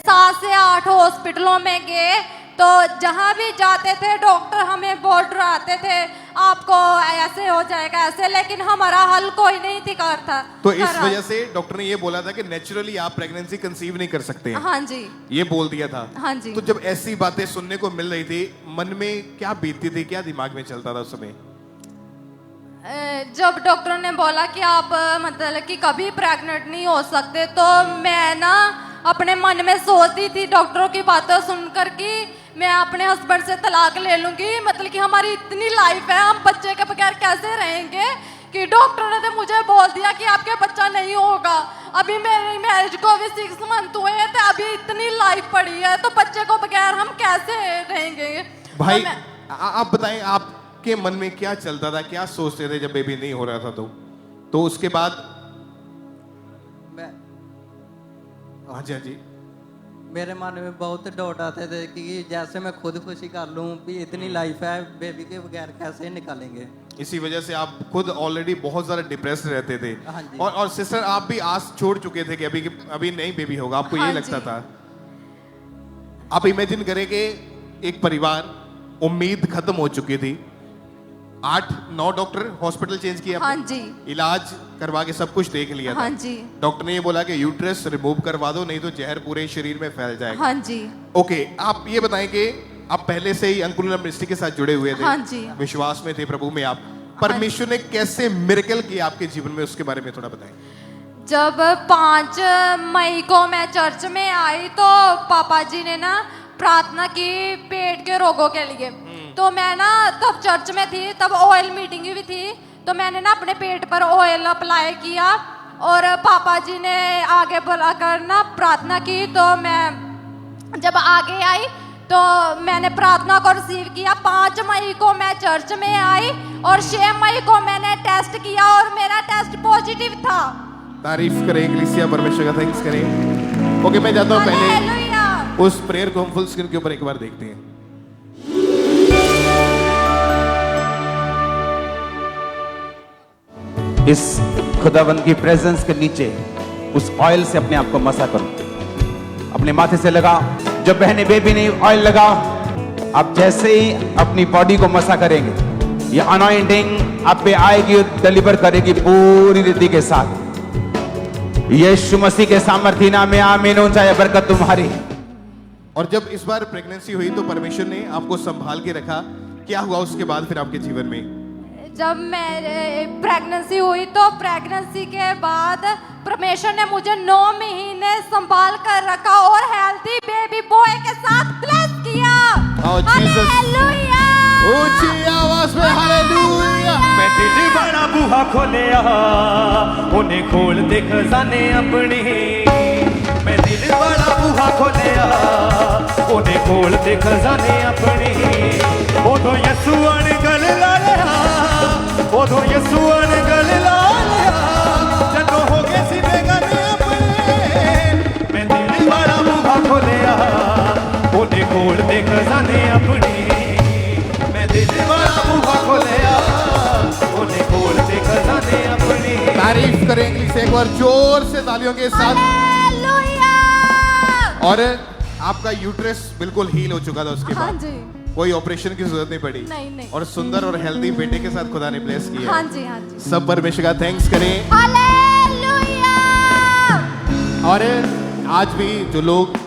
7 से 8 हॉस्पिटलों में गए तो जहाँ भी जाते थे डॉक्टर हमें बोल डराते थे आपको ऐसे हो जाएगा ऐसे, लेकिन हमारा हल कोई नहीं थी करता। तो इस वजह से डॉक्टर ने ये बोला था कि नेचुरली आप प्रेगनेंसी कंसीव नहीं कर सकते हैं। हाँ जी, ये बोल दिया था। हाँ जी। तो जब ऐसी बातें सुनने को मिल रही थी मन में क्या बीतती थी, क्या दिमाग में चलता था उस समय? जब डॉक्टरों ने बोला कि आप मतलब कि कभी प्रेग्नेंट नहीं हो सकते तो मैं ना अपने मन में सोचती थी डॉक्टरों की बातें सुनकर कि मैं अपने हस्बैंड से तलाक ले लूंगी, मतलब कि हमारी इतनी लाइफ है, हम बच्चे के बगैर कैसे रहेंगे कि डॉक्टर ने तो मुझे बोल दिया कि आपके बच्चा नहीं होगा। अभी मेरी मैरिज को भी 6 मंथ हुए हैं तो अभी इतनी लाइफ पड़ी है तो बच्चे को बगैर हम कैसे रहेंगे। भाई आप बताएं आपके मन में क्या चलता था, क्या सोचते थे जब बेबी नहीं हो रहा था? तो उसके बाद हाँ जी, हाँ जी, मेरे मन में बहुत डाउट आते थे कि जैसे मैं खुद खुशी कर लूं भी इतनी लाइफ है बेबी के बगैर कैसे निकालेंगे। इसी वजह से आप खुद ऑलरेडी बहुत ज्यादा डिप्रेस्ड रहते थे। हाँ जी। और सिस्टर आप भी आस छोड़ चुके थे कि अभी नहीं बेबी होगा, आपको हाँ ये लगता था। आप इमेजिन करें कि एक परिवार, उम्मीद खत्म हो चुकी थी, 8-9 डॉक्टर हॉस्पिटल चेंज किया, हाँ जी, इलाज करवा के सब कुछ देख लिया था। हाँ जी। डॉक्टर ने ये बोला कि यूट्रस रिमूव करवा दो नहीं तो जहर पूरे शरीर में फैल जाएगा। हाँ जी। ओके, आप ये बताएं कि आप पहले से ही अंकुलम मिनिस्ट्री के साथ जुड़े हुए थे, हाँ जी, विश्वास में थे प्रभु में आप, परमेश्वर ने कैसे मिरेकल किया आपके जीवन में, उसके बारे में थोड़ा बताएं। जब 5 मई को मैं चर्च में आई तो पापा जी ने ना प्रार्थना की पेट के रोगों के लिए। तो मैं ना तब चर्च में थी, तब ऑयल मीटिंग भी थी, तो मैंने ना अपने पेट पर ऑयल अप्लाई किया और पापा जी ने आगे बुलाकर ना प्रार्थना की। तो मैं जब आगे आई तो मैंने प्रार्थना को रिसीव किया। 5 मई को मैं चर्च में आई और 6 मई को मैंने टेस्ट किया और मेरा टेस्ट पॉजिटिव था। तारीफ करें इक्लेसिया, परमेश्वर का थैंक्स करें। ओके, मैं जाता हूँ पहले उस प्रेयर को हम फुल स्क्रीन के ऊपर एक बार देखते हैं। इस खुदावंद की प्रेजेंस के नीचे उस ऑयल से अपने आप को मसा करो, अपने माथे से लगाओ। जब बहने बेबी ने ऑयल लगाओ, आप जैसे ही अपनी बॉडी को मसा करेंगे ये अनॉइंटिंग आप पे आएगी और डिलीवर करेगी पूरी रीति के साथ। यीशु मसीह के सामर्थ्य नाम में आमीन हो जाए बरकत तुम्हारी। और जब इस बार प्रेगनेंसी हुई तो परमेश्वर ने आपको संभाल के रखा, क्या हुआ उसके बाद फिर आपके जीवन में? जब मैं प्रेगनेंसी हुई तो प्रेगनेंसी के बाद परमेश्वर ने मुझे 9 महीने संभाल कर रखा और हेल्थी बेबी बॉय के साथ ब्लेस किया। हालेलुया, ऊंची आवाज में हालेलुया। मैं तेरे बड़ा बूहा खोलिया उन्हें खोल दे खजाने अपने मैं दिल वाला बूहा खोलिया उन्हें खोल दे खजाने अपने उदों यसू ने गल ला लिया उदों यसू ने गल ला लिया जदों हो गए सी बेगाने अपने मैं दिल वाला बूहा खोलिया उन्हें खोल दे खजाने अपने मैं दिल वाला बूहा खोलिया उन्हें खोल दे खजाने अपने। तारीफ करें इंग्लिश से एक बार जोर से तालियों के साथ। और आपका यूट्रस बिल्कुल हील हो चुका था उसके हाँ बाद जी। कोई ऑपरेशन की जरूरत नहीं पड़ी। नहीं। और सुंदर और हेल्दी बेटे के साथ खुदा ने ब्लेस किया। हाँ जी, हाँ जी। सब परमेश्वर का थैंक्स करें। और आज भी जो लोग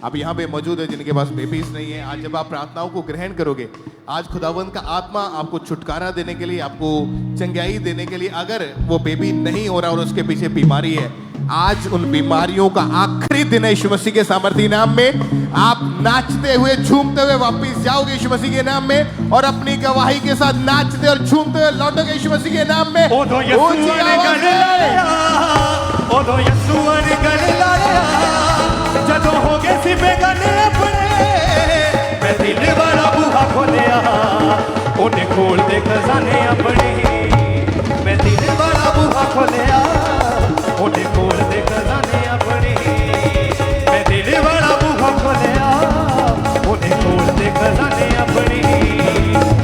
अब यहाँ पे मौजूद है जिनके पास बेबीज नहीं है, आज जब आप प्रार्थनाओं को ग्रहण करोगे, आज खुदावंद का आत्मा आपको छुटकारा देने के लिए, आपको चंगाई देने के लिए, अगर वो बेबी नहीं हो रहा और उसके पीछे बीमारी है, आज उन बीमारियों का आखिरी दिन है यीशु मसीह के सामर्थी नाम में। आप नाचते हुए झूमते हुए वापस जाओगे यीशु मसीह के नाम में और अपनी गवाही के साथ नाचते और झूमते हुए लौटोगे यीशु मसीह के नाम में। उदों यसू ने गल लाया उदों यसू ने गल लाया जदों हो गए सी बेगाने अपने मैं दिल वाला बूहा खोलिया उन्हें खोल दे खजाने अपने मैं दिल वाला बूहा खोलिया उन्हें खोल दे खजाने अपने मैं दिल वाला बूहा खोलिया उन्हें खोल दे खजाने अपने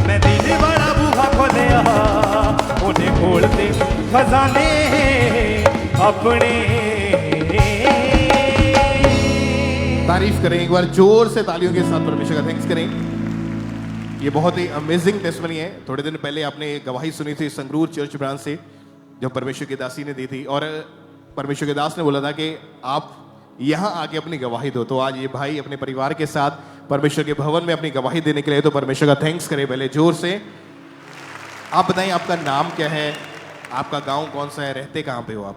मैं दिल वाला बूहा खोलिया उन्हें खोल दे खजाने अपने। तारीफ करें एक बार जोर से तालियों के साथ परमेश्वर का थैंक्स करें। ये बहुत ही अमेजिंग टेस्टमनी है। थोड़े दिन पहले आपने गवाही सुनी थी संगरूर चर्च ब्रांच से जो परमेश्वर की दासी ने दी थी और परमेश्वर के दास ने बोला था कि आप यहाँ आके अपनी गवाही दो। तो आज ये भाई अपने परिवार के साथ परमेश्वर के भवन में अपनी गवाही देने के लिए, तो परमेश्वर का थैंक्स करें पहले जोर से। आप बताएं आपका नाम क्या है, आपका गांव कौन सा है, रहते कहाँ पे हो आप?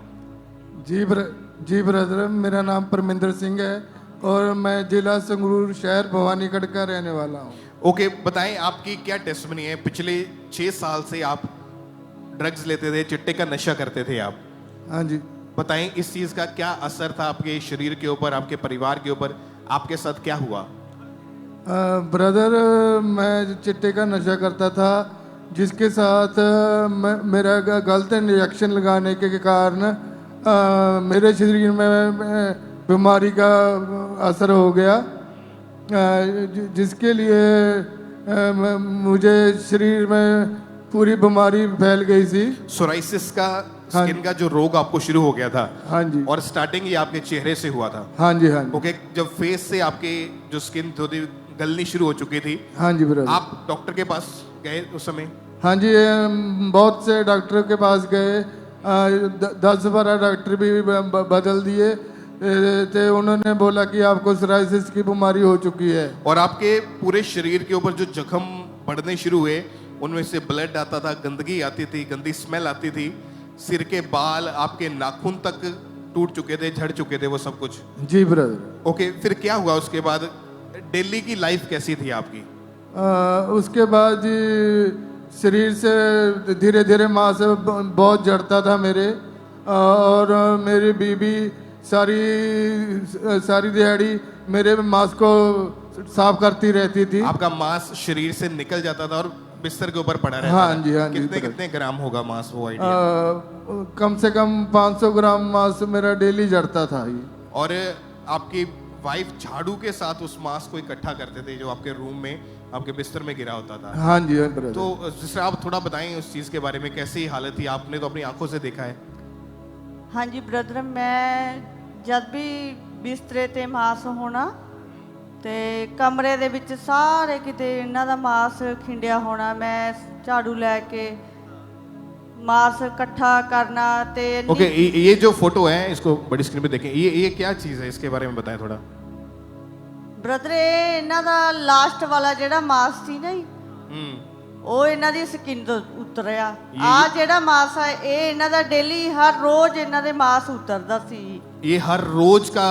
जी ब्रदर, मेरा नाम परमिंदर सिंह है और मैं जिला संगरूर शहर भवानीगढ़ का रहने वाला हूँ। ओके, बताएं आपकी क्या टेस्टमनी है? पिछले 6 साल से आप ड्रग्स लेते थे, चिट्टे का नशा करते थे आप। हाँ जी। बताएं इस चीज का क्या असर था आपके शरीर के ऊपर, आपके परिवार के ऊपर, आपके साथ क्या हुआ? ब्रदर, मैं चिट्टे का नशा करता था जिसके साथ मेरा गलत इंजेक्शन लगाने के कारण मेरे शरीर में बीमारी का असर हो गया, जिसके लिए मुझे शरीर में पूरी बीमारी फैल गई थी। सोराइसिस का स्किन का जो रोग आपको शुरू हो गया था। हाँ जी। और स्टार्टिंग ये आपके चेहरे से हुआ था। हाँ जी, हाँ जी। ओके, जब फेस से आपके जो स्किन थोड़ी गलनी शुरू हो चुकी थी, हाँ जी ब्रदर, आप डॉक्टर के पास गए उस समय? हाँ जी, बहुत से डॉक्टर के पास गए, 10-12 डॉक्टर भी बदल दिए थे। उन्होंने बोला कि आपको सोराइसिस की बीमारी हो चुकी है। और आपके पूरे शरीर के ऊपर जो जख्म पड़ने शुरू हुए, उनमें से ब्लड आता था, गंदगी आती थी, गंदी स्मेल आती थी, सिर के बाल, आपके नाखून तक टूट चुके थे, झड़ चुके थे, वो सब कुछ। जी ब्रदर। ओके, फिर क्या हुआ उसके बाद? दिल्ली की लाइफ कैसी थी आपकी? उसके बाद शरीर से धीरे धीरे मांस बहुत झड़ता था मेरे, और मेरी बीबी सारी दिहाड़ी मेरे मांस को साफ करती रहती थी। आपका मांस शरीर से निकल जाता था और बिस्तर के ऊपर पड़ा रहता हाँ था। जी, हाँ जी। कितने ग्राम होगा मांस, वो आइडिया? कम से कम 500 ग्राम मांस मेरा डेली झड़ता था। और आपकी वाइफ झाड़ू के साथ उस मांस को इकट्ठा करते थे जो आपके रूम में, आपके बिस्तर में गिरा होता था। हाँ जी, हाँ ब्रदर। तो जिससे आप थोड़ा बताएं उस चीज के बारे में, कैसी हालत थी? आपने तो अपनी आंखों से देखा है। हाँ जी ब्रदर, मैं जब भी बिस्तरे ते मांस होना ਤੇ ਕਮਰੇ ਦੇ ਵਿੱਚ ਸਾਰੇ ਕਿਤੇ ਇਹਨਾਂ ਦਾ ਮਾਸ ਖਿੰਡਿਆ ਹੋਣਾ, ਮੈਂ ਝਾੜੂ ਲੈ ਕੇ मांस इकट्ठा करना। ओके, ये जो फोटो है इसको बड़ी स्क्रीन पे देखें, ये क्या चीज है, इसके बारे में बताएं थोड़ा। ब्रदर, ਇਹ ਇਹਨਾਂ ਦਾ ਲਾਸਟ ਵਾਲਾ ਜਿਹੜਾ ਮਾਸ ਸੀ ਨਾ ਜੀ, ਉਹ ਇਹਨਾਂ ਦੀ ਸਕਿਨ ਤੋਂ ਉਤਰਿਆ। ਆ ਜਿਹੜਾ ਮਾਸ ਹੈ ਇਹ ਇਹਨਾਂ ਦਾ ਡੇਲੀ ਹਰ ਰੋਜ਼ ਇਹਨਾਂ ਦੇ ਮਾਸ ਉਤਰਦਾ ਸੀ। ये हर रोज का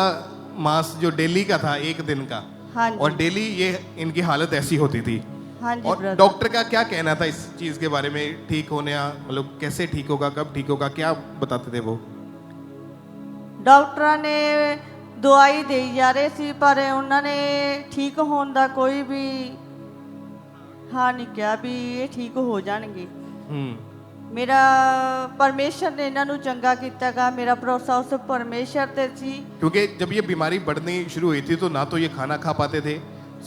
मांस जो डेली का था, एक दिन का। हाँ जी। और डेली ये इनकी हालत ऐसी होती थी। हाँ जी और ब्रदर। डॉक्टर का क्या कहना था इस चीज के बारे में, ठीक होने, मतलब कैसे ठीक होगा, कब ठीक होगा, क्या बताते थे वो? ਡਾਕਟਰਾਂ ਨੇ ਦਵਾਈ ਦੇਈ ਜਾ ਰਹੇ ਸੀ ਪਰ ਉਹਨਾਂ ਨੇ ਠੀਕ ਹੋਣ ਦਾ ਕੋਈ ਵੀ ਹਾਂ ਨਹੀਂ ਕਿਹਾ ਵੀ ਇਹ ਠੀਕ ਹੋ ਜਾਣਗੇ। ਮੇਰਾ ਪਰਮੇਸ਼ਰ ਨੇ ਇਹਨਾਂ ਨੂੰ ਚੰਗਾ ਕੀਤਾਗਾ, ਮੇਰਾ ਭਰੋਸਾ ਉਸ ਪਰਮੇਸ਼ਰ ਤੇ ਸੀ। क्योंकि जब ये बीमारी बढ़नी शुरू हुई थी तो ना तो ये खाना खा पाते थे,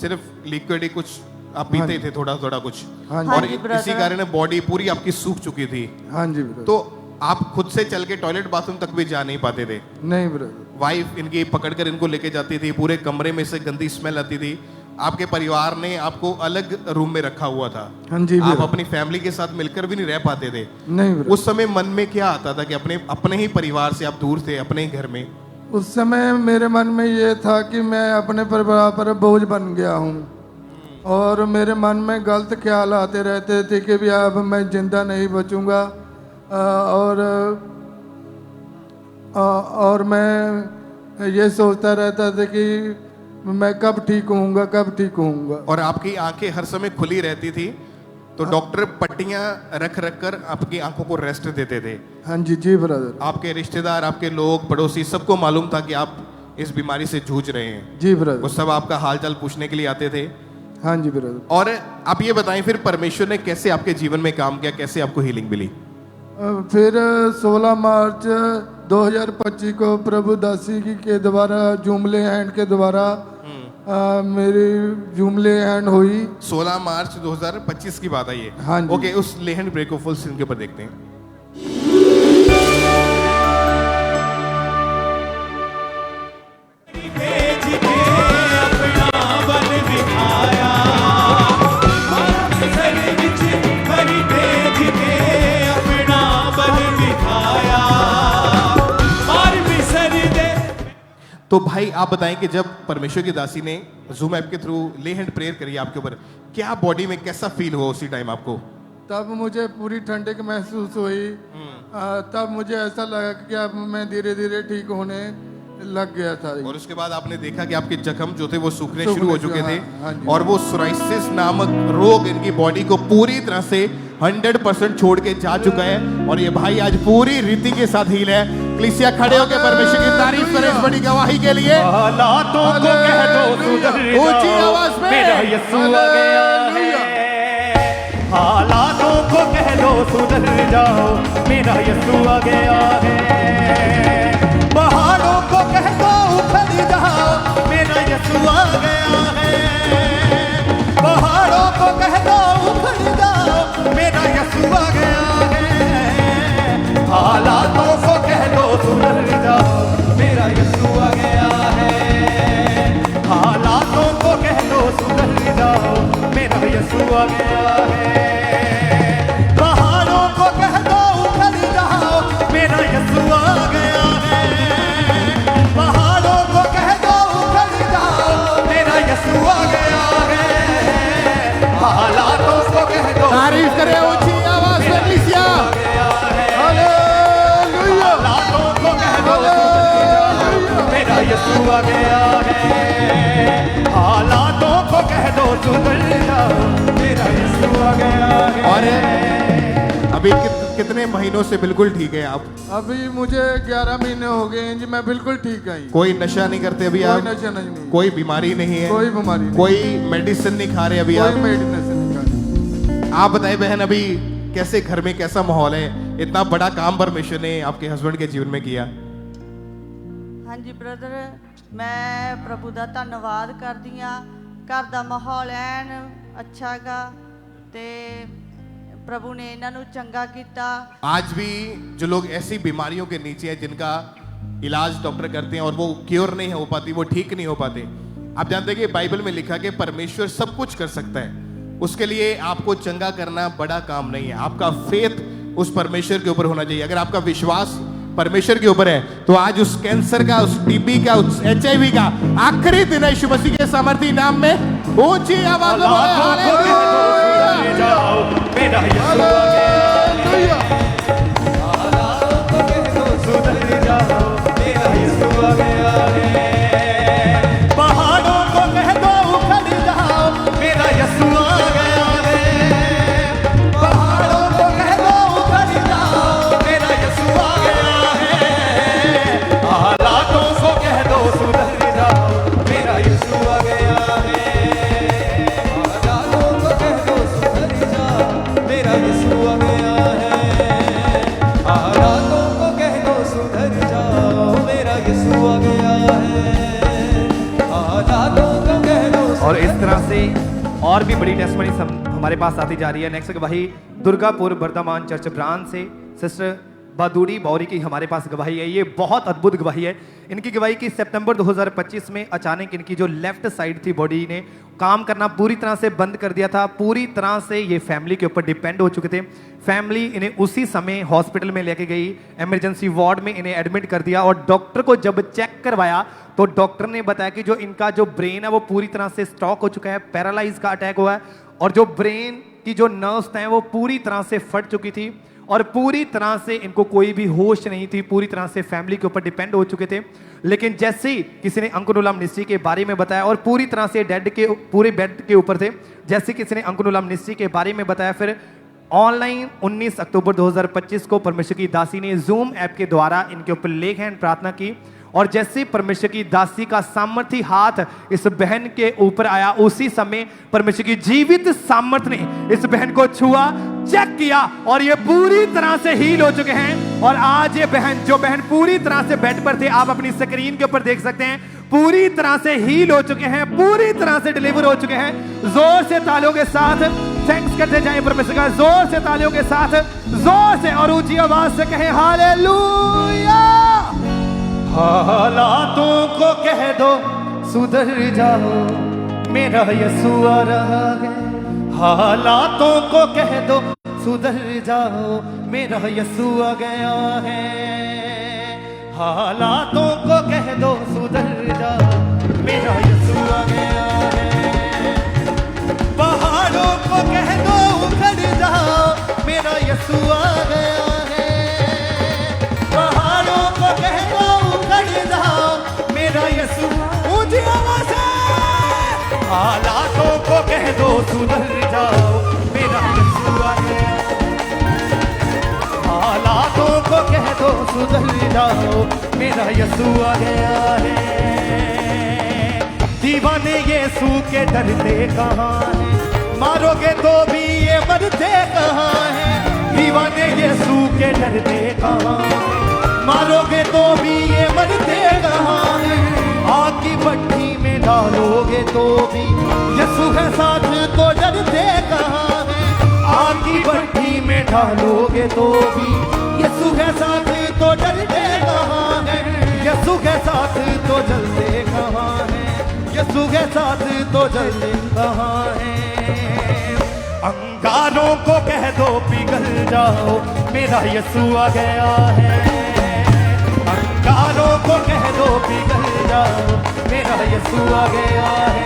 सिर्फ लिक्विड ही कुछ आप पीते थे, थोड़ा थोड़ा कुछ, और इसी कारण बॉडी पूरी आपकी सूख चुकी थी। हाँ जी ब्रदर। तो आप खुद से चल के टॉयलेट बाथरूम तक भी जा नहीं पाते थे? नहीं ब्रदर। वाइफ इनकी पकड़कर इनको लेके जाती थी, पूरे कमरे में से गंदी स्मेल आती थी। आपके परिवार ने आपको अलग रूम में रखा हुआ था। हाँ जी आप अपनी फैमिली के साथ मिलकर भी नहीं रह पाते थे। नहीं ब्रदर। उस समय मन में क्या आता था कि अपने ही परिवार से आप दूर थे, अपने ही घर में? उस समय मेरे मन में ये था कि मैं अपने परिवार पर बोझ बन गया हूँ और मेरे मन में गलत ख्याल आते रहते थे कि भी अब मैं जिंदा नहीं बचूंगा, और मैं ये सोचता रहता था कि मैं कब ठीक होऊंगा, कब ठीक होऊंगा। और आपकी आंखें हर समय खुली रहती थी तो डॉक्टर पट्टियां रख रख कर आपकी आंखों को रेस्ट देते थे? हाँ जी जी ब्रदर। आपके रिश्तेदार, आपके लोग, पड़ोसी, सबको मालूम था कि आप इस बीमारी से जूझ रहे हैं? जी ब्रदर। वो सब आपका हालचाल पूछने के लिए आते थे? हाँ जी ब्रदर। और आप ये बताएं फिर परमेश्वर ने कैसे आपके जीवन में काम किया, कैसे आपको हीलिंग मिली? फिर 16 मार्च 2025 को प्रभु दासी के द्वारा जुमले हैंड के द्वारा मेरी जुमले हैंड हुई। 16 मार्च 2025 की बात है ये? हाँ जी। ओके, उस ले हैंड ब्रेक को फुल स्क्रीन के ऊपर देखते हैं। तो भाई आप बताएं कि जब परमेश्वर की दासी ने जूम ऐप के थ्रू ले हैंड प्रेयर करी आपके ऊपर, क्या बॉडी में कैसा फील हुआ उसी टाइम आपको? तब मुझे पूरी ठंडक महसूस हुई। तब मुझे ऐसा लगा कि अब मैं धीरे धीरे ठीक होने लग गया था। और उसके बाद आपने देखा कि आपके जख्म जो थे वो सूखने शुरू हो चुके थे। हाँ जी। और वो सोराइसिस नामक रोग इनकी बॉडी को पूरी तरह से 100% छोड़ के जा चुका है। और ये भाई आज पूरी रीति के साथ हील है। कलीसिया खड़े होकर परमेश्वर की तारीफ करें इस बड़ी गवाही के लिए। हालातों को कह दो सुधर ऊंची जाओ, आवाज में मेरा यीशु आ गया है। हालातों को कह दो सुधर जाओ, मेरा यीशु आ गया है। पहाड़ों को कह दो उखड़ जाओ, मेरा यीशु आ गया है। पहाड़ों को कह दो उखड़ जाओ, मेरा यीशु आ गया है। हालातों को कह दो सुधर जाओ, मेरा यीशु आ गया है। हालातों को कह दो सुधर जाओ, मेरा यीशु आ गया है। पहाड़ों को कह दो उखड़ जाओ, मेरा यीशु आ गया है। पहाड़ों को कह दो उखड़ जाओ, मेरा यीशु आ गया है। हालातों को कह दो, तारीफ करें ऊंची आवाज में कलीसिया। हालातों को कह दो मेरा यीशु आ गया है। हालातों को कह दो सुधर जाओ, मेरा यीशु आ गया है। और अभी कितने महीनों से बिल्कुल ठीक है आप? अभी मुझे 11 महीने हो गए हैं जी, मैं बिल्कुल ठीक है। कोई नशा नहीं करते अभी आप? कोई नशा नहीं। कोई बीमारी नहीं है? कोई बीमारी नहीं। कोई मेडिसिन नहीं खा रहे अभी आप? कोई मेडिसिन नहीं खा रहे। आप बताएं बहन, अभी कैसे घर में कैसा माहौल है? इतना बड़ा काम परमेश्वर ने आपके हस्बैंड के जीवन में किया। हाँ जी ब्रदर, मैं प्रभु ਦਾ ਧੰਨਵਾਦ ਕਰਦੀ ਆ। ਘਰ ਦਾ ਮਾਹੌਲ ਐਨ ਅੱਛਾ ਹੈਗਾ ਤੇ प्रभु ने ਇਹਨਾਂ ਨੂੰ ਚੰਗਾ ਕੀਤਾ। आज भी जो लोग ऐसी बीमारियों के नीचे हैं जिनका इलाज डॉक्टर करते हैं और वो क्योर नहीं हो पाती, वो ठीक नहीं हो पाते, आप जानते हैं कि बाइबल में लिखा कि परमेश्वर सब कुछ कर सकता है। उसके लिए आपको चंगा करना बड़ा काम नहीं है, आपका फेथ उस परमेश्वर के ऊपर होना चाहिए। अगर आपका विश्वास परमेश्वर के ऊपर है तो आज उस कैंसर का, उस टीबी का, उस HIV का आखिरी दिन है यीशु मसीह के सामर्थी नाम में ऊंची आवाज में बोले हालेलुया। मेरा यीशु आ गया है। हालातों को कह दो सुधर जाओ, मेरा यीशु आ गया है। पहाड़ों को कह दो उखड़ जाओ, मेरा यीशु आ गया और इस तरह से और भी बड़ी टेस्टमनी हमारे पास आती जा रही है। नेक्स्ट गवाही दुर्गापुर बर्धमान चर्च ब्रांच से सिस्टर बादुड़ी बौरी की हमारे पास गवाही है। ये बहुत अद्भुत गवाही है। इनकी गवाही की सितंबर 2025 में अचानक इनकी जो लेफ्ट साइड थी बॉडी ने काम करना पूरी तरह से बंद कर दिया था। पूरी तरह से ये फैमिली के ऊपर डिपेंड हो चुके थे। फैमिली इन्हें उसी समय हॉस्पिटल में लेके गई, इमरजेंसी वार्ड में इन्हें एडमिट कर दिया और डॉक्टर को जब चेक करवाया तो डॉक्टर ने बताया कि जो इनका जो ब्रेन है वो पूरी तरह से स्ट्रोक हो चुका है, पैरालाइज का अटैक हुआ है और जो ब्रेन की जो नर्व्स हैं वो पूरी तरह से फट चुकी थी और पूरी तरह से इनको कोई भी होश नहीं थी। पूरी तरह से फैमिली के ऊपर डिपेंड हो चुके थे। लेकिन जैसे ही किसी ने अंकुनुला मिनिस्ट्री के बारे में बताया और पूरी तरह से डेड के पूरे बेड के ऊपर थे, जैसे किसी ने अंकुनुला मिनिस्ट्री के बारे में बताया, फिर ऑनलाइन 19 अक्टूबर 2025 को परमेश्वर की दासी ने जूम ऐप के द्वारा इनके ऊपर लेख हैंड प्रार्थना की और जैसे परमेश्वर की दासी का सामर्थी हाथ इस बहन के ऊपर आया, उसी समय परमेश्वर की जीवित सामर्थ ने इस बहन को छुआ, चेक किया और ये पूरी तरह से हील हो चुके हैं। और आज ये बहन, जो बहन पूरी तरह से बेड पर थे, आप अपनी स्क्रीन के ऊपर देख सकते हैं, पूरी तरह से हील हो चुके हैं, पूरी तरह से डिलीवर हो चुके हैं। जोर से तालियों के साथ थैंक्स करते जाएं परमेश्वर का, जोर से तालियों के साथ, जोर से और ऊंची आवाज से कहें हालेलुया। हालातों को कह दो सुधर जाओ, मेरा यीशु आ रहा है। हालातों को कह दो सुधर जाओ, मेरा यीशु आ गया है। हालातों को कह दो सुधर जाओ, मेरा यीशु आ गया है। पहाड़ों को कह दो उखड़ जाओ, मेरा यीशु आ गया है। पहाड़ों को कह दो उखड़ जाओ, मेरा यीशु ऊंची आवाज से। हालातों को कह दो सुधर जाओ, मेरा यीशु आ गया। हालातों को कह दो सुधर जाओ, मेरा यीशु आ गया है। दीवाने यीशु के डरते कहाँ हैं, मारोगे तो भी ये मरते कहाँ हैं। दीवाने यीशु के डरते कहाँ हैं, मारोगे तो भी ये मरते कहाँ हैं। आग की भट्टी में डालोगे तो भी यीशु है साथ, तो डरते कहाँ हैं। आग की भट्टी में डालोगे तो भी यीशु है साथ, तो डरते कहाँ हैं। यीशु के साथ तो जलते कहाँ हैं, यीशु के साथ तो जलते कहाँ हैं। अंगारों को कह दो पिघल जाओ, मेरा यीशु आ गया है। अंगारों को कह दो पिघल जाओ, मेरा यीशु आ गया है।